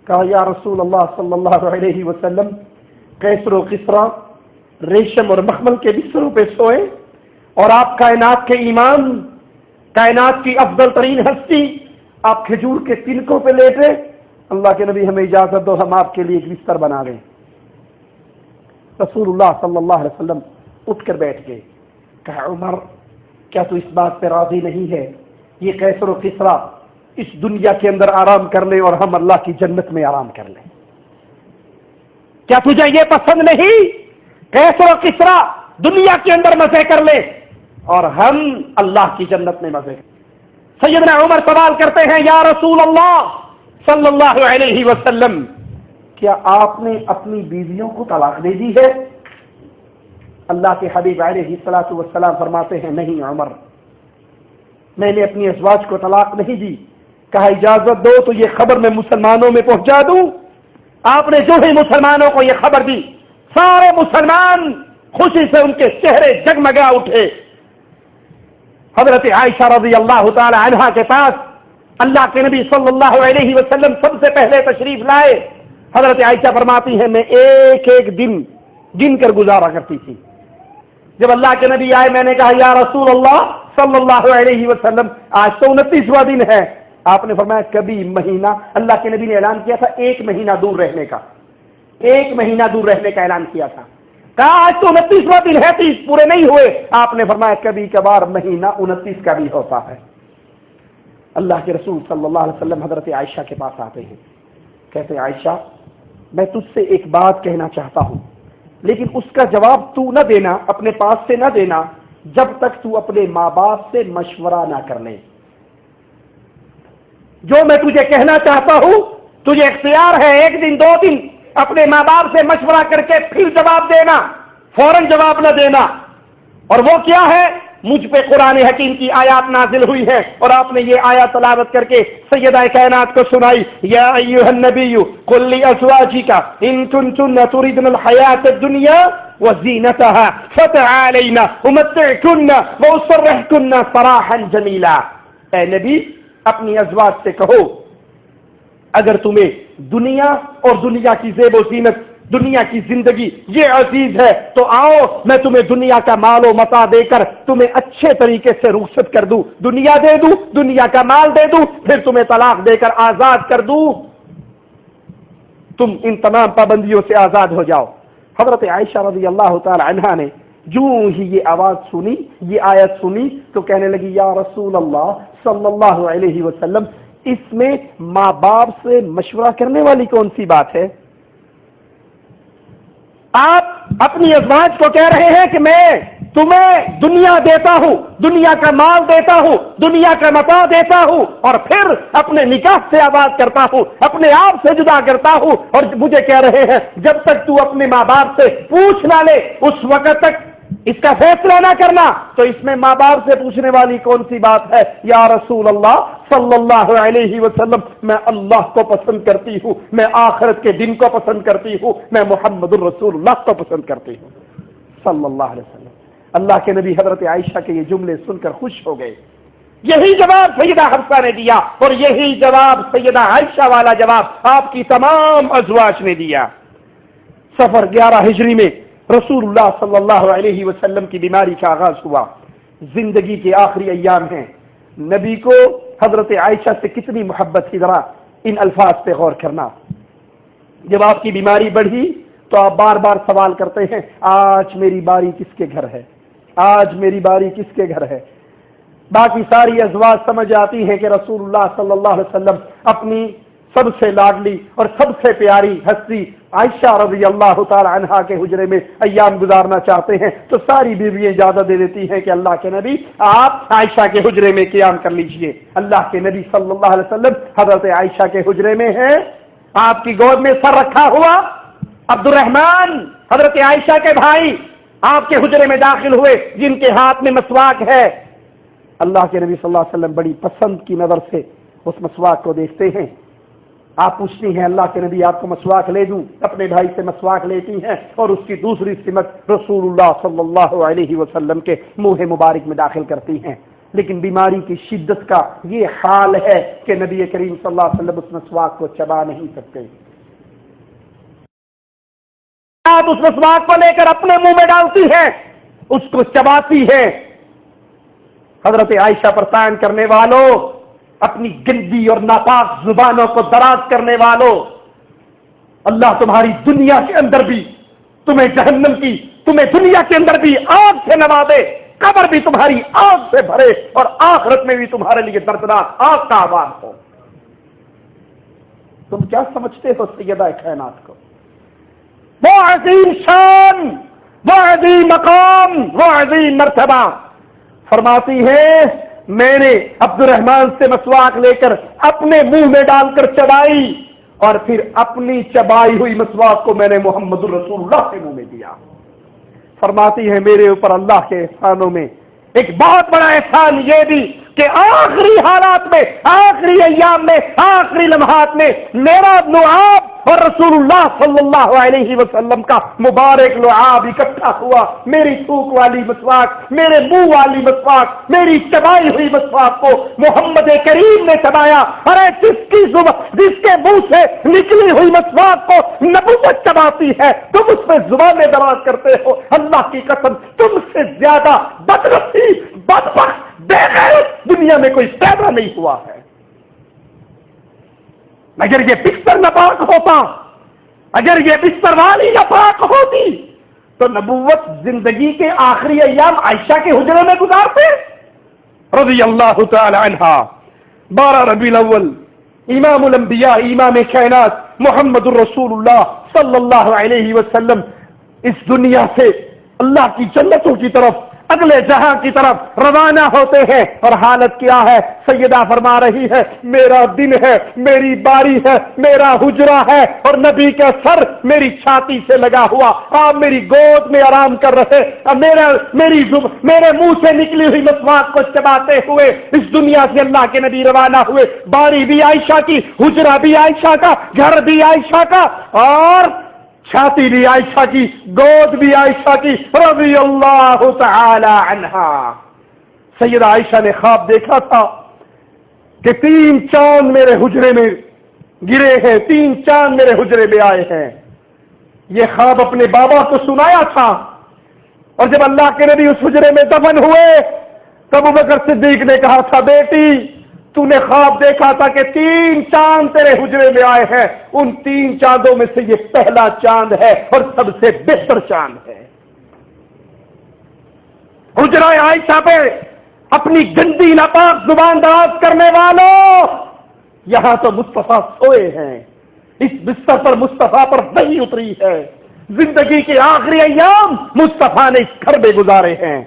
کہا یا رسول اللہ صلی اللہ علیہ وسلم، کیسر و کسرا ریشم اور مخمل کے بستروں پہ سوئے اور آپ کائنات کے ایمان، کائنات کی افضل ترین ہستی، آپ کھجور کے تنکوں پہ لیٹے۔ اللہ کے نبی ہمیں اجازت دو، ہم آپ کے لیے ایک بستر بنا دیں۔ رسول اللہ صلی اللہ علیہ وسلم اٹھ کر بیٹھ گئے، کہا عمر کیا تو اس بات پہ راضی نہیں ہے یہ کیسر و کسرا اس دنیا کے اندر آرام کر لیں اور ہم اللہ کی جنت میں آرام کر لیں؟ کیا تجھے یہ پسند نہیں کیسر و کسرا دنیا کے اندر مزے کر لیں اور ہم اللہ کی جنت میں مزے کریں؟ سیدنا عمر سوال کرتے ہیں، یا رسول اللہ صلی اللہ علیہ وسلم، کیا آپ نے اپنی بیویوں کو طلاق دے دی ہے؟ اللہ کے حبیب علیہ الصلوۃ والسلام فرماتے ہیں، نہیں عمر، میں نے اپنی ازواج کو طلاق نہیں دی۔ کہا اجازت دو تو یہ خبر میں مسلمانوں میں پہنچا دوں۔ آپ نے جو ہی مسلمانوں کو یہ خبر دی، سارے مسلمان خوشی سے ان کے چہرے جگمگا اٹھے۔ حضرت عائشہ رضی اللہ تعالی عنہا کے پاس اللہ کے نبی صلی اللہ علیہ وسلم سب سے پہلے تشریف لائے۔ حضرت عائشہ فرماتی ہیں، میں ایک ایک دن گن کر گزارا کرتی تھی۔ جب اللہ کے نبی آئے، میں نے کہا یا رسول اللہ صلی اللہ علیہ وسلم، آج تو 29واں دن ہے۔ آپ نے فرمایا کبھی مہینہ، اللہ کے نبی نے اعلان کیا تھا 1 مہینہ دور رہنے کا، 1 مہینہ دور رہنے کا اعلان کیا تھا۔ کہا آج تو 29واں دن ہے، 30 پورے نہیں ہوئے۔ آپ نے فرمایا کبھی کبھار مہینہ 29 کا بھی ہوتا ہے۔ اللہ کے رسول صلی اللہ علیہ وسلم حضرت عائشہ کے پاس آتے ہیں، کہتے ہیں عائشہ میں تجھ سے ایک بات کہنا چاہتا ہوں، لیکن اس کا جواب تو نہ دینا، اپنے پاس سے نہ دینا جب تک تو اپنے ماں باپ سے مشورہ نہ کر لے۔ جو میں تجھے کہنا چاہتا ہوں تجھے اختیار ہے 1 دن 2 دن اپنے ماں باپ سے مشورہ کر کے پھر جواب دینا، فوراً جواب نہ دینا۔ اور وہ کیا ہے؟ مجھ پہ قرآن حکیم کی آیات نازل ہوئی ہے اور آپ نے یہ آیات تلاوت کر کے سیدہ کائنات کو سنائی، یا ایھا النبی قل لازواجک ان کنتن تردن الحیاۃ الدنیا وزینتها فتعالین امتعکن واسرحکن سراحا جمیلا۔ اے نبی اپنی ازواج سے کہو اگر تمہیں دنیا اور دنیا کی زیب و زینت، دنیا کی زندگی یہ عزیز ہے تو آؤ میں تمہیں دنیا کا مال و متاع دے کر تمہیں اچھے طریقے سے رخصت کر دوں، دنیا دے دوں، دنیا کا مال دے دوں، پھر تمہیں طلاق دے کر آزاد کر دوں، تم ان تمام پابندیوں سے آزاد ہو جاؤ۔ حضرت عائشہ رضی اللہ تعالی عنہا نے جو ہی یہ آواز سنی، یہ آیت سنی تو کہنے لگی یا رسول اللہ صلی اللہ علیہ وسلم، اس میں ماں باپ سے مشورہ کرنے والی کون سی بات ہے؟ آپ اپنی ازواج کو کہہ رہے ہیں کہ میں تمہیں دنیا دیتا ہوں، دنیا کا مال دیتا ہوں، دنیا کا متاع دیتا ہوں اور پھر اپنے نکاح سے آزاد کرتا ہوں، اپنے آپ سے جدا کرتا ہوں، اور مجھے کہہ رہے ہیں جب تک تو اپنے ماں باپ سے پوچھ نہ لے اس وقت تک اس کا فیصلہ نہ کرنا، تو اس میں ماں باپ سے پوچھنے والی کون سی بات ہے؟ یا رسول اللہ صلی اللہ علیہ وسلم، میں اللہ کو پسند کرتی ہوں، میں آخرت کے دن کو پسند کرتی ہوں، میں محمد الرسول اللہ کو پسند کرتی ہوں صلی اللہ علیہ وسلم۔ اللہ کے نبی حضرت عائشہ کے یہ جملے سن کر خوش ہو گئے۔ یہی جواب سیدہ حفصہ نے دیا اور یہی جواب سیدہ عائشہ والا جواب آپ کی تمام ازواج نے دیا۔ سفر 11 ہجری میں رسول اللہ صلی اللہ علیہ وسلم کی بیماری کا آغاز ہوا، زندگی کے آخری ایام ہیں، نبی کو حضرت عائشہ سے کتنی محبت تھی، ذرا ان الفاظ پہ غور کرنا۔ جب آپ کی بیماری بڑھی تو آپ بار بار سوال کرتے ہیں آج میری باری کس کے گھر ہے، آج میری باری کس کے گھر ہے۔ باقی ساری ازواج سمجھ آتی ہیں کہ رسول اللہ صلی اللہ علیہ وسلم اپنی سب سے لاڈلی اور سب سے پیاری ہستی عائشہ رضی اللہ تعالی عنہا کے حجرے میں ایام گزارنا چاہتے ہیں تو ساری بیویاں اجازت دے دیتی ہیں کہ اللہ کے نبی آپ عائشہ کے حجرے میں قیام کر لیجئے۔ اللہ کے نبی صلی اللہ علیہ وسلم حضرت عائشہ کے حجرے میں ہیں، آپ کی گود میں سر رکھا ہوا عبد الرحمن حضرت عائشہ کے بھائی آپ کے حجرے میں داخل ہوئے جن کے ہاتھ میں مسواک ہے۔ اللہ کے نبی صلی اللہ علیہ وسلم بڑی پسند کی نظر سے اس مسواک کو دیکھتے ہیں۔ آپ پوچھتی ہیں اللہ کے نبی آپ کو مسواک لے دوں؟ اپنے بھائی سے مسواک لیتی ہیں اور اس کی دوسری سمت رسول اللہ صلی اللہ علیہ وسلم کے منہ مبارک میں داخل کرتی ہیں۔ لیکن بیماری کی شدت کا یہ حال ہے کہ نبی کریم صلی اللہ علیہ وسلم اس مسواک کو چبا نہیں سکتے۔ آپ اس مسواک کو لے کر اپنے منہ میں ڈالتی ہیں، اس کو چباتی ہیں۔ حضرت عائشہ پر طعن کرنے والوں، اپنی گندی اور ناپاک زبانوں کو دراز کرنے والوں، اللہ تمہاری دنیا کے اندر بھی تمہیں جہنم کی، تمہیں دنیا کے اندر بھی آگ سے نوازے، قبر بھی تمہاری آگ سے بھرے اور آخرت میں بھی تمہارے لیے دردناک آگ کا آباد ہو۔ تم کیا سمجھتے ہو سیدہ کائنات کو؟ وہ عظیم شان، وہ عظیم مقام، وہ عظیم مرتبہ، فرماتی ہے میں نے عبد الرحمن سے مسواک لے کر اپنے منہ میں ڈال کر چبائی اور پھر اپنی چبائی ہوئی مسواک کو میں نے محمد الرسول اللہ کے منہ میں دیا۔ فرماتی ہے میرے اوپر اللہ کے احسانوں میں ایک بہت بڑا احسان یہ بھی کہ آخری حالات میں، آخری ایام میں، آخری لمحات میں میرا لعاب اور رسول اللہ صلی اللہ علیہ وسلم کا مبارک لعاب اکٹھا ہوا۔ میری تھوک والی مسواک، میرے منہ والی مسواک، میری چبائی ہوئی مسواک کو محمد کریم نے چبایا۔ ارے جس کے منہ سے نکلی ہوئی مسواک کو نبوت چباتی ہے، تم اس پہ زبانیں دراز کرتے ہو۔ اللہ کی قسم تم سے زیادہ بدنصیب، بدبخت، بے غیرت دنیا میں کوئی پیدا نہیں ہوا ہے۔ اگر یہ بستر ناپاک ہوتا، اگر یہ بستر والی ناپاک ہوتی تو نبوت زندگی کے آخری ایام عائشہ کے حجرے میں گزارتے رضی اللہ تعالی عنہ۔ 12 ربیع الاول امام الانبیاء، امام کائنات محمد الرسول اللہ صلی اللہ علیہ وسلم اس دنیا سے اللہ کی جنتوں کی طرف، اگلے جہاں کی طرف روانہ ہوتے ہیں اور حالت کیا ہے؟ سیدہ فرما رہی ہے میرا دن ہے، میری باری ہے، میرا حجرہ ہے اور نبی کا سر میری چھاتی سے لگا ہوا، آپ میری گود میں آرام کر رہے، میرے منہ سے نکلی ہوئی مسواک کو چباتے ہوئے اس دنیا سے اللہ کے نبی روانہ ہوئے۔ باری بھی عائشہ کی، حجرہ بھی عائشہ کا، گھر بھی عائشہ کا اور چھاتی بھی عائشہ کی، گود بھی عائشہ کی رضی اللہ تعالی عنہا۔ سیدہ عائشہ نے خواب دیکھا تھا کہ 3 چاند میرے حجرے میں گرے ہیں، 3 چاند میرے حجرے میں آئے ہیں۔ یہ خواب اپنے بابا کو سنایا تھا اور جب اللہ کے نبی اس حجرے میں دفن ہوئے تب ابوبکر صدیق نے کہا تھا بیٹی تو نے خواب دیکھا تھا کہ 3 چاند تیرے حجرے میں آئے ہیں، ان 3 چاندوں میں سے یہ پہلا چاند ہے اور سب سے بہتر چاند ہے۔ حجرہ عائشہ پہ اپنی گندی ناپاک زبان دراز کرنے والوں، یہاں تو مصطفیٰ سوئے ہیں، اس بستر پر مصطفیٰ پر وحی اتری ہے، زندگی کے آخری ایام مصطفیٰ نے اس گھر میں گزارے ہیں۔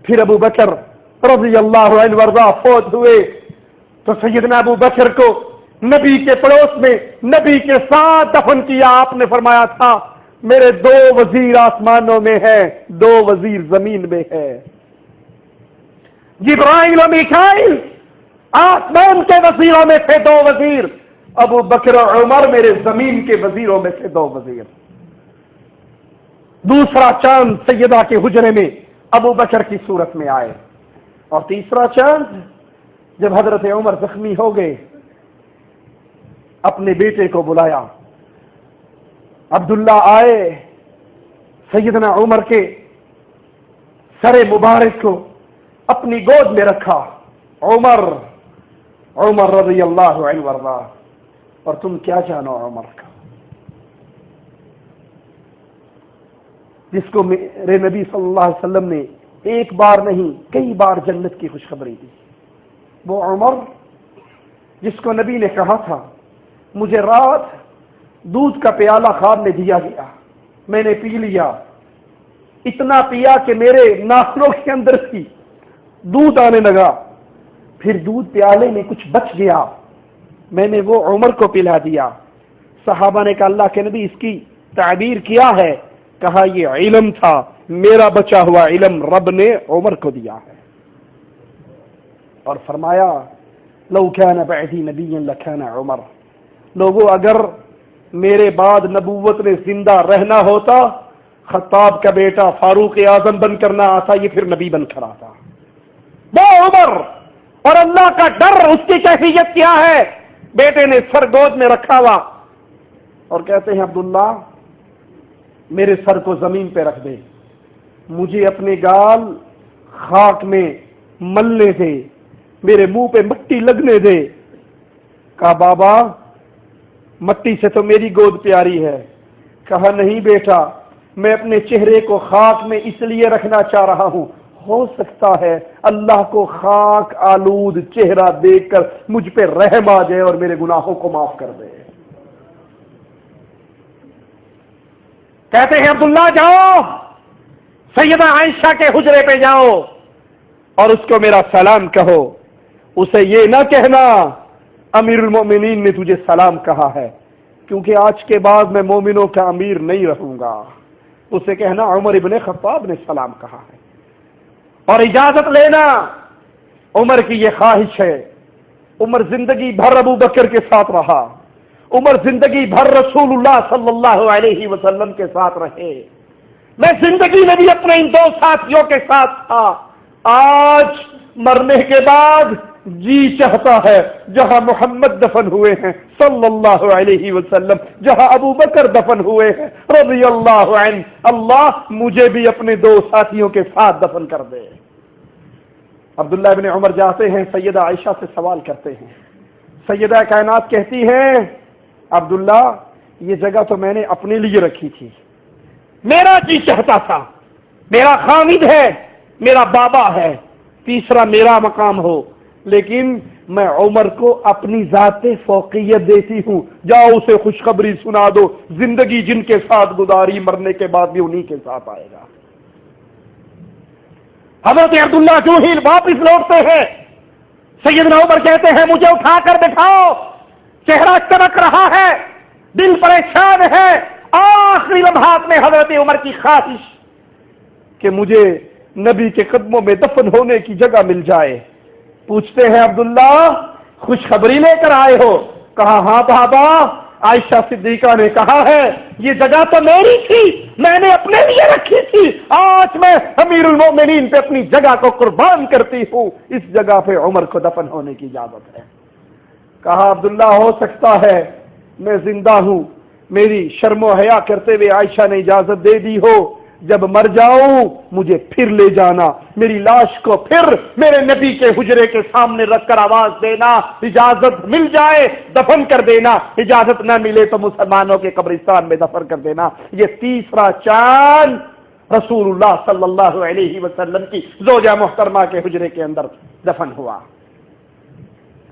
پھر ابو بکر رضی اللہ عنہ وارضہ فوت ہوئے تو سیدنا ابو بکر کو نبی کے پڑوس میں نبی کے ساتھ دفن کیا۔ آپ نے فرمایا تھا میرے 2 وزیر آسمانوں میں ہیں، 2 وزیر زمین میں ہے، جبرائیل و میکائیل آسمان کے وزیروں میں سے 2 وزیر، ابو بکر اور عمر میرے زمین کے وزیروں میں سے 2 وزیر۔ دوسرا چاند سیدہ کے حجرے میں ابو بکر کی صورت میں آئے اور تیسرا چاند جب حضرت عمر زخمی ہو گئے اپنے بیٹے کو بلایا، عبداللہ آئے، سیدنا عمر کے سر مبارک کو اپنی گود میں رکھا، عمر رضی اللہ عنہ وارضہ، اور تم کیا جانو عمر کا، جس کو میرے نبی صلی اللہ علیہ وسلم نے ایک بار نہیں کئی بار جنت کی خوشخبری دی، وہ عمر جس کو نبی نے کہا تھا مجھے رات دودھ کا پیالہ خواب میں دیا گیا، میں نے پی لیا، اتنا پیا کہ میرے ناخنوں کے اندر تھی دودھ آنے لگا، پھر دودھ پیالے میں کچھ بچ گیا، میں نے وہ عمر کو پلا دیا۔ صحابہ نے کہا اللہ کے نبی اس کی تعبیر کیا ہے؟ کہا یہ علم تھا، میرا بچا ہوا علم رب نے عمر کو دیا ہے۔ اور فرمایا لو کان بعدی نبی لکان عمر، لوگوں اگر میرے بعد نبوت نے زندہ رہنا ہوتا خطاب کا بیٹا فاروق اعظم بن کر نہ آتا، یہ پھر نبی بن کر آتا۔ وہ عمر اور اللہ کا ڈر، اس کی کیفیت کیا ہے؟ بیٹے نے سر گود میں رکھا ہوا اور کہتے ہیں عبداللہ میرے سر کو زمین پہ رکھ دے، مجھے اپنے گال خاک میں ملنے دے، میرے منہ پہ مٹی لگنے دے۔ کہا بابا مٹی سے تو میری گود پیاری ہے۔ کہا نہیں بیٹا، میں اپنے چہرے کو خاک میں اس لیے رکھنا چاہ رہا ہوں، ہو سکتا ہے اللہ کو خاک آلود چہرہ دیکھ کر مجھ پہ رحم آ جائے اور میرے گناہوں کو معاف کر دے۔ کہتے ہیں عبداللہ جاؤ سیدہ عائشہ کے حجرے پہ جاؤ اور اس کو میرا سلام کہو، اسے یہ نہ کہنا امیر المومنین نے تجھے سلام کہا ہے، کیونکہ آج کے بعد میں مومنوں کا امیر نہیں رہوں گا، اسے کہنا عمر ابن خطاب نے سلام کہا ہے۔ اور اجازت لینا، عمر کی یہ خواہش ہے، عمر زندگی بھر ابو بکر کے ساتھ رہا، عمر زندگی بھر رسول اللہ صلی اللہ علیہ وسلم کے ساتھ رہے، میں زندگی میں بھی اپنے ان دو ساتھیوں کے ساتھ تھا، آج مرنے کے بعد جی چاہتا ہے جہاں محمد دفن ہوئے ہیں صلی اللہ علیہ وسلم، جہاں ابو بکر دفن ہوئے ہیں رضی اللہ عنہ، اللہ مجھے بھی اپنے دو ساتھیوں کے ساتھ دفن کر دے۔ عبداللہ ابن عمر جاتے ہیں سیدہ عائشہ سے سوال کرتے ہیں، سیدہ کائنات کہتی ہیں عبداللہ یہ جگہ تو میں نے اپنے لیے رکھی تھی، میرا جی چاہتا تھا میرا خامد ہے، میرا بابا ہے، تیسرا میرا مقام ہو، لیکن میں عمر کو اپنی ذات فوقیت دیتی ہوں، جاؤ اسے خوشخبری سنا دو، زندگی جن کے ساتھ گزاری مرنے کے بعد بھی انہی کے ساتھ آئے گا۔ حضرت عبداللہ جو ہی واپس لوٹتے ہیں سیدنا عمر کہتے ہیں مجھے اٹھا کر بٹھاؤ، چہرہ چمک رہا ہے، دل پریشان ہے، آخری لمحات میں حضرت عمر کی خواہش کہ مجھے نبی کے قدموں میں دفن ہونے کی جگہ مل جائے۔ پوچھتے ہیں عبداللہ خوشخبری لے کر آئے ہو؟ کہا ہاں بابا، عائشہ صدیقہ نے کہا ہے یہ جگہ تو میری تھی، میں نے اپنے لیے رکھی تھی، آج میں امیر المومنین پہ اپنی جگہ کو قربان کرتی ہوں، اس جگہ پہ عمر کو دفن ہونے کی اجازت ہے۔ کہا عبداللہ ہو سکتا ہے میں زندہ ہوں، میری شرم و حیا کرتے ہوئے عائشہ نے اجازت دے دی ہو، جب مر جاؤں مجھے پھر لے جانا، میری لاش کو پھر میرے نبی کے حجرے کے سامنے رکھ کر آواز دینا، اجازت مل جائے دفن کر دینا، اجازت نہ ملے تو مسلمانوں کے قبرستان میں دفن کر دینا۔ یہ تیسرا چاند رسول اللہ صلی اللہ علیہ وسلم کی زوجہ محترمہ کے حجرے کے اندر دفن ہوا۔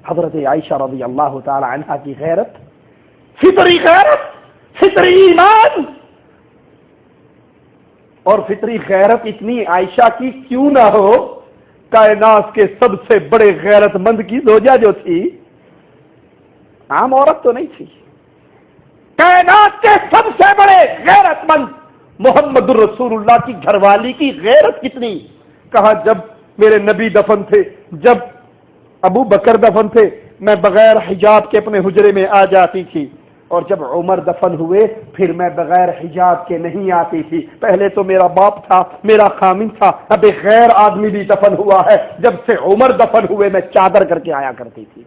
حضرت عائشہ رضی اللہ تعالی عنہا کی غیرت، فطری غیرت، فطری ایمان اور فطری غیرت اتنی عائشہ کی کیوں نہ ہو، کائنات کے سب سے بڑے غیرت مند کی زوجہ جو تھی عام عورت تو نہیں تھی، کائنات کے سب سے بڑے غیرت مند محمد الرسول اللہ کی گھر والی کی غیرت کتنی۔ کہا جب میرے نبی دفن تھے، جب ابو بکر دفن تھے، میں بغیر حجاب کے اپنے حجرے میں آ جاتی تھی، اور جب عمر دفن ہوئے پھر میں بغیر حجاب کے نہیں آتی تھی، پہلے تو میرا باپ تھا، میرا خامن تھا، اب ایک غیر آدمی بھی دفن ہوا ہے، جب سے عمر دفن ہوئے میں چادر کر کے آیا کرتی تھی۔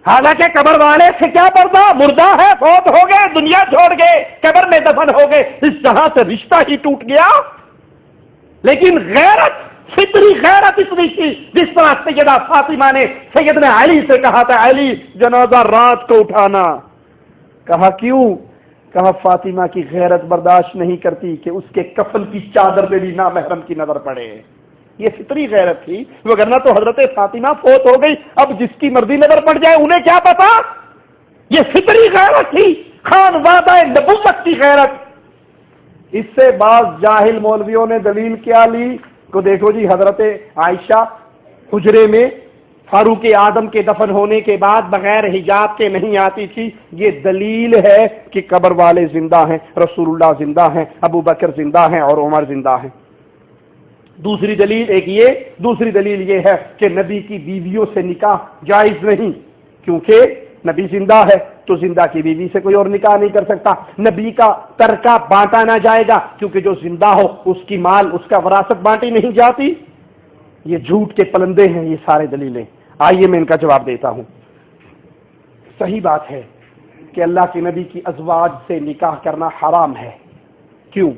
حالانکہ قبر والے سے کیا پردہ، مردہ ہے، فوت ہو گئے، دنیا چھوڑ گئے، قبر میں دفن ہو گئے، اس طرح سے رشتہ ہی ٹوٹ گیا، لیکن غیرت، فطری غیرت اتنی تھی، جس طرح سیدہ فاطمہ نے سیدنا علی سے کہا تھا علی جنازہ رات کو اٹھانا۔ کہا کیوں؟ کہا فاطمہ کی غیرت برداشت نہیں کرتی کہ اس کے کفن کی چادر پہ بھی نامحرم کی نظر پڑے، یہ فطری غیرت تھی، وگرنہ تو حضرت فاطمہ فوت ہو گئی، اب جس کی مرضی نظر پڑ جائے انہیں کیا پتا، یہ فطری غیرت تھی، خانوادہ نبوت کی غیرت۔ اس سے بعض جاہل مولویوں نے دلیل کیا لی کو دیکھو جی، حضرت عائشہ حجرے میں فاروق اعظم کے دفن ہونے کے بعد بغیر حجاب کے نہیں آتی تھی، یہ دلیل ہے کہ قبر والے زندہ ہیں، رسول اللہ زندہ ہیں، ابو بکر زندہ ہیں اور عمر زندہ ہیں۔ دوسری دلیل ایک یہ، دوسری دلیل یہ ہے کہ نبی کی بیویوں سے نکاح جائز نہیں، کیونکہ نبی زندہ ہے تو زندہ کی بیوی سے کوئی اور نکاح نہیں کر سکتا۔ نبی کا ترکہ بانٹا نہ جائے گا کیونکہ جو زندہ ہو اس کی مال، اس کا وراثت بانٹی نہیں جاتی۔ یہ جھوٹ کے پلندے ہیں یہ سارے دلیلیں۔ آئیے میں ان کا جواب دیتا ہوں۔ صحیح بات ہے کہ اللہ کے نبی کی ازواج سے نکاح کرنا حرام ہے۔ کیوں؟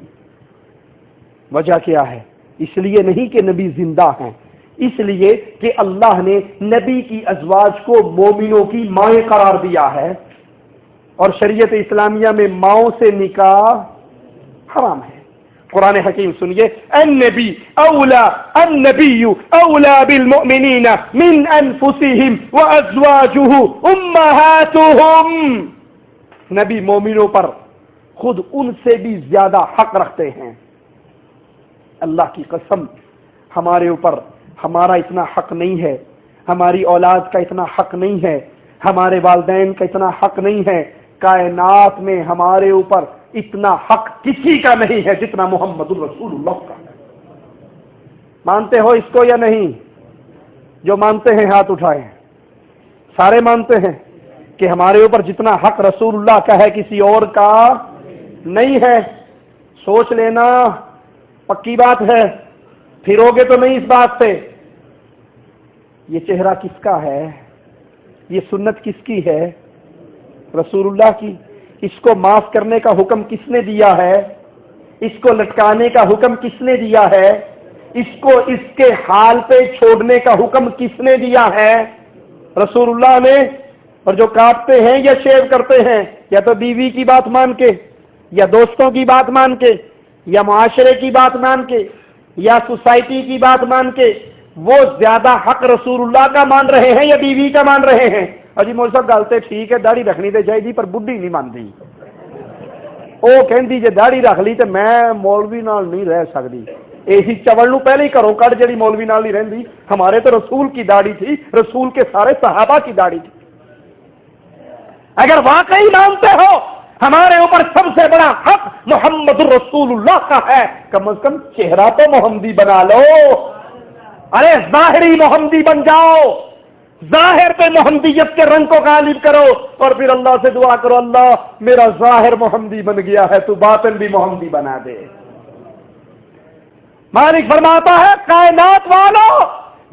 وجہ کیا ہے؟ اس لیے نہیں کہ نبی زندہ ہیں، اس لیے کہ اللہ نے نبی کی ازواج کو مومنوں کی مائیں قرار دیا ہے، اور شریعت اسلامیہ میں ماؤں سے نکاح حرام ہے۔ قرآن حکیم سنیے، النبی اولا بالمؤمنین من انفسهم وازواجه امہاتهم، نبی مومنوں پر خود ان سے بھی زیادہ حق رکھتے ہیں۔ اللہ کی قسم ہمارے اوپر ہمارا اتنا حق نہیں ہے، ہماری اولاد کا اتنا حق نہیں ہے، ہمارے والدین کا اتنا حق نہیں ہے، کائنات میں ہمارے اوپر اتنا حق کسی کا نہیں ہے جتنا محمد الرسول اللہ کا ہے۔ مانتے ہو اس کو یا نہیں؟ جو مانتے ہیں ہاتھ اٹھائیں۔ سارے مانتے ہیں کہ ہمارے اوپر جتنا حق رسول اللہ کا ہے کسی اور کا نہیں ہے؟ سوچ لینا، پکی بات ہے، پھرو گے تو نہیں اس بات سے۔ یہ چہرہ کس کا ہے؟ یہ سنت کس کی ہے؟ رسول اللہ کی۔ اس کو معاف کرنے کا حکم کس نے دیا ہے؟ اس کو لٹکانے کا حکم کس نے دیا ہے؟ اس کو اس کے حال پہ چھوڑنے کا حکم کس نے دیا ہے؟ رسول اللہ نے۔ اور جو کاٹتے ہیں یا شیو کرتے ہیں، یا تو بیوی کی بات مان کے، یا دوستوں کی بات مان کے، یا معاشرے کی بات مان کے، یا سوسائٹی کی بات مان کے، وہ زیادہ حق رسول اللہ کا مان رہے ہیں یا بیوی کا مان رہے ہیں؟ اجی مول صاحب گل تے ٹھیک ہے، داڑھی رکھنی تے چاہیے پر بڈھی نہیں مانتی۔ وہ کہندی جے داڑھی رکھ لی تے میں مولوی نال نہیں رہ سکتی۔ اسی چول نو پہلے ہی گھروں کڈ جڑی مولوی نال نہیں رہندی۔ ہمارے تو رسول کی داڑھی تھی، رسول کے سارے صحابہ کی داڑھی تھی۔ اگر واقعی مانتے ہو ہمارے اوپر سب سے بڑا حق محمد الرسول اللہ کا ہے، کم از کم چہرہ تو محمدی بنا لو۔ ارے ظاہری محمدی بن جاؤ، ظاہر پہ محمدیت کے رنگ کو غالب کرو، اور پھر اللہ سے دعا کرو، اللہ میرا ظاہر محمدی بن گیا ہے، تو باطن بھی محمدی بنا دے۔ مالک فرماتا ہے، کائنات والوں،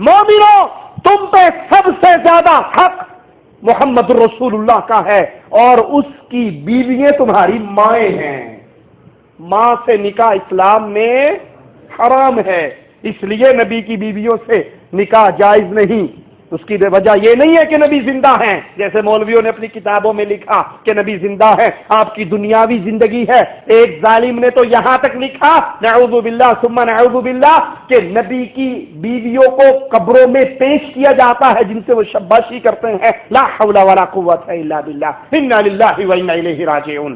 مومنوں، تم پہ سب سے زیادہ حق محمد الرسول اللہ کا ہے، اور اس کی بیویاں تمہاری مائیں ہیں۔ ماں سے نکاح اسلام میں حرام ہے، اس لیے نبی کی بیویوں سے نکاح جائز نہیں۔ اس کی وجہ یہ نہیں ہے کہ نبی زندہ ہیں، جیسے مولویوں نے اپنی کتابوں میں لکھا کہ نبی زندہ ہے، آپ کی دنیاوی زندگی ہے۔ ایک ظالم نے تو یہاں تک لکھا، نعوذ باللہ ثم نعوذ باللہ، کہ نبی کی بیویوں کو قبروں میں پیش کیا جاتا ہے جن سے وہ شباشی کرتے ہیں۔ لا حول ولا قوت الا باللہ، انا للہ و انا الیہ راجعون۔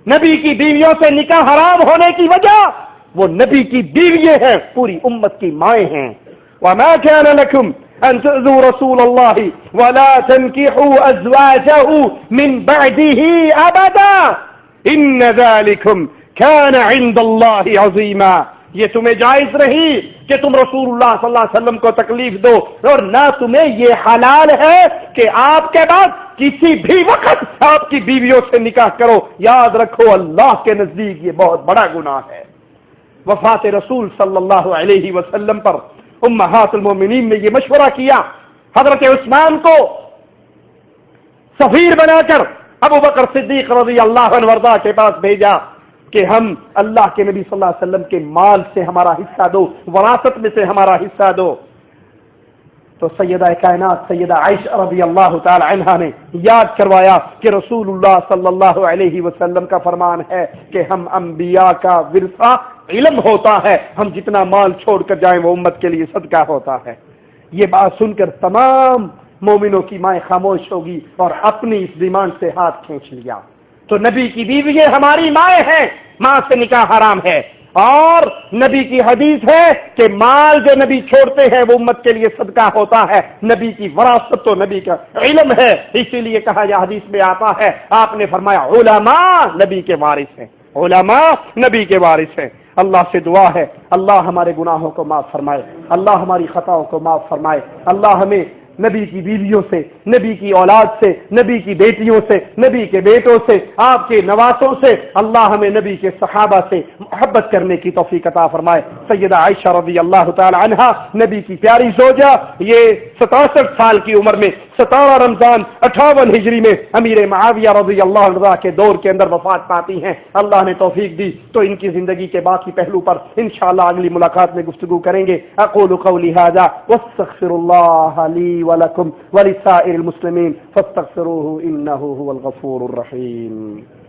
نبی کی بیویوں سے نکاح حرام ہونے کی وجہ وہ نبی کی بیویاں ہیں، پوری امت کی مائیں ہیں۔ وما كان لكم أن تؤذوا رسول الله ولا تنكحوا أزواجه من بعده أبدا إن ذلكم كان عند الله عظيما۔ یہ تمہیں جائز نہیں کہ تم رسول اللہ صلی اللہ علیہ وسلم کو تکلیف دو، اور نہ تمہیں یہ حلال ہے کہ آپ کے بعد کسی بھی وقت آپ کی بیویوں سے نکاح کرو۔ یاد رکھو، اللہ کے نزدیک یہ بہت بڑا گناہ ہے۔ وفات رسول صلی اللہ علیہ وسلم پر امہات المومنین نے یہ مشورہ کیا، حضرت عثمان کو سفیر بنا کر ابو بکر صدیق رضی اللہ عنہ وارضاہ کے پاس بھیجا کہ ہم اللہ کے نبی صلی اللہ علیہ وسلم کے مال سے ہمارا حصہ دو، وراثت میں سے ہمارا حصہ دو۔ تو سیدہ کائنات سیدہ عائشہ رضی اللہ تعالی عنہا نے یاد کروایا کہ رسول اللہ صلی اللہ علیہ وسلم کا فرمان ہے کہ ہم انبیاء کا ورثہ علم ہوتا ہے، ہم جتنا مال چھوڑ کر جائیں وہ امت کے لیے صدقہ ہوتا ہے۔ یہ بات سن کر تمام مومنوں کی مائیں خاموش ہوگی اور اپنی اس ڈیمانڈ سے ہاتھ کھینچ لیا۔ تو نبی کی بیوییں ہماری مائیں ہیں، ماں سے نکاح حرام ہے، اور نبی کی حدیث ہے کہ مال جو نبی چھوڑتے ہیں وہ امت کے لیے صدقہ ہوتا ہے۔ نبی کی وراثت تو نبی کا علم ہے، اسی لیے کہا یا حدیث میں آتا ہے، آپ نے فرمایا علماء نبی کے وارث ہیں، علماء نبی کے وارث ہیں۔ اللہ سے دعا ہے اللہ ہمارے گناہوں کو معاف فرمائے، اللہ ہماری خطاؤں کو معاف فرمائے، اللہ ہمیں نبی کی بیویوں سے، نبی کی اولاد سے، نبی کی بیٹیوں سے، نبی کے بیٹوں سے، آپ کے نواسوں سے، اللہ ہمیں نبی کے صحابہ سے محبت کرنے کی توفیق عطا فرمائے۔ سیدہ عائشہ رضی اللہ تعالی عنہا نبی کی پیاری زوجہ، یہ 67 سال کی عمر میں 17 رمضان 58 ہجری میں امیر معاویہ رضی اللہ عنہ کے دور کے اندر وفات پاتی ہیں۔ اللہ نے توفیق دی تو ان کی زندگی کے باقی پہلو پر انشاءاللہ اگلی ملاقات میں گفتگو کریں گے۔ اقول قولی ھذا واستغفر اللہ لی ولکم ولسائر المسلمین فاستغفروہ انہ هو الغفور الرحیم۔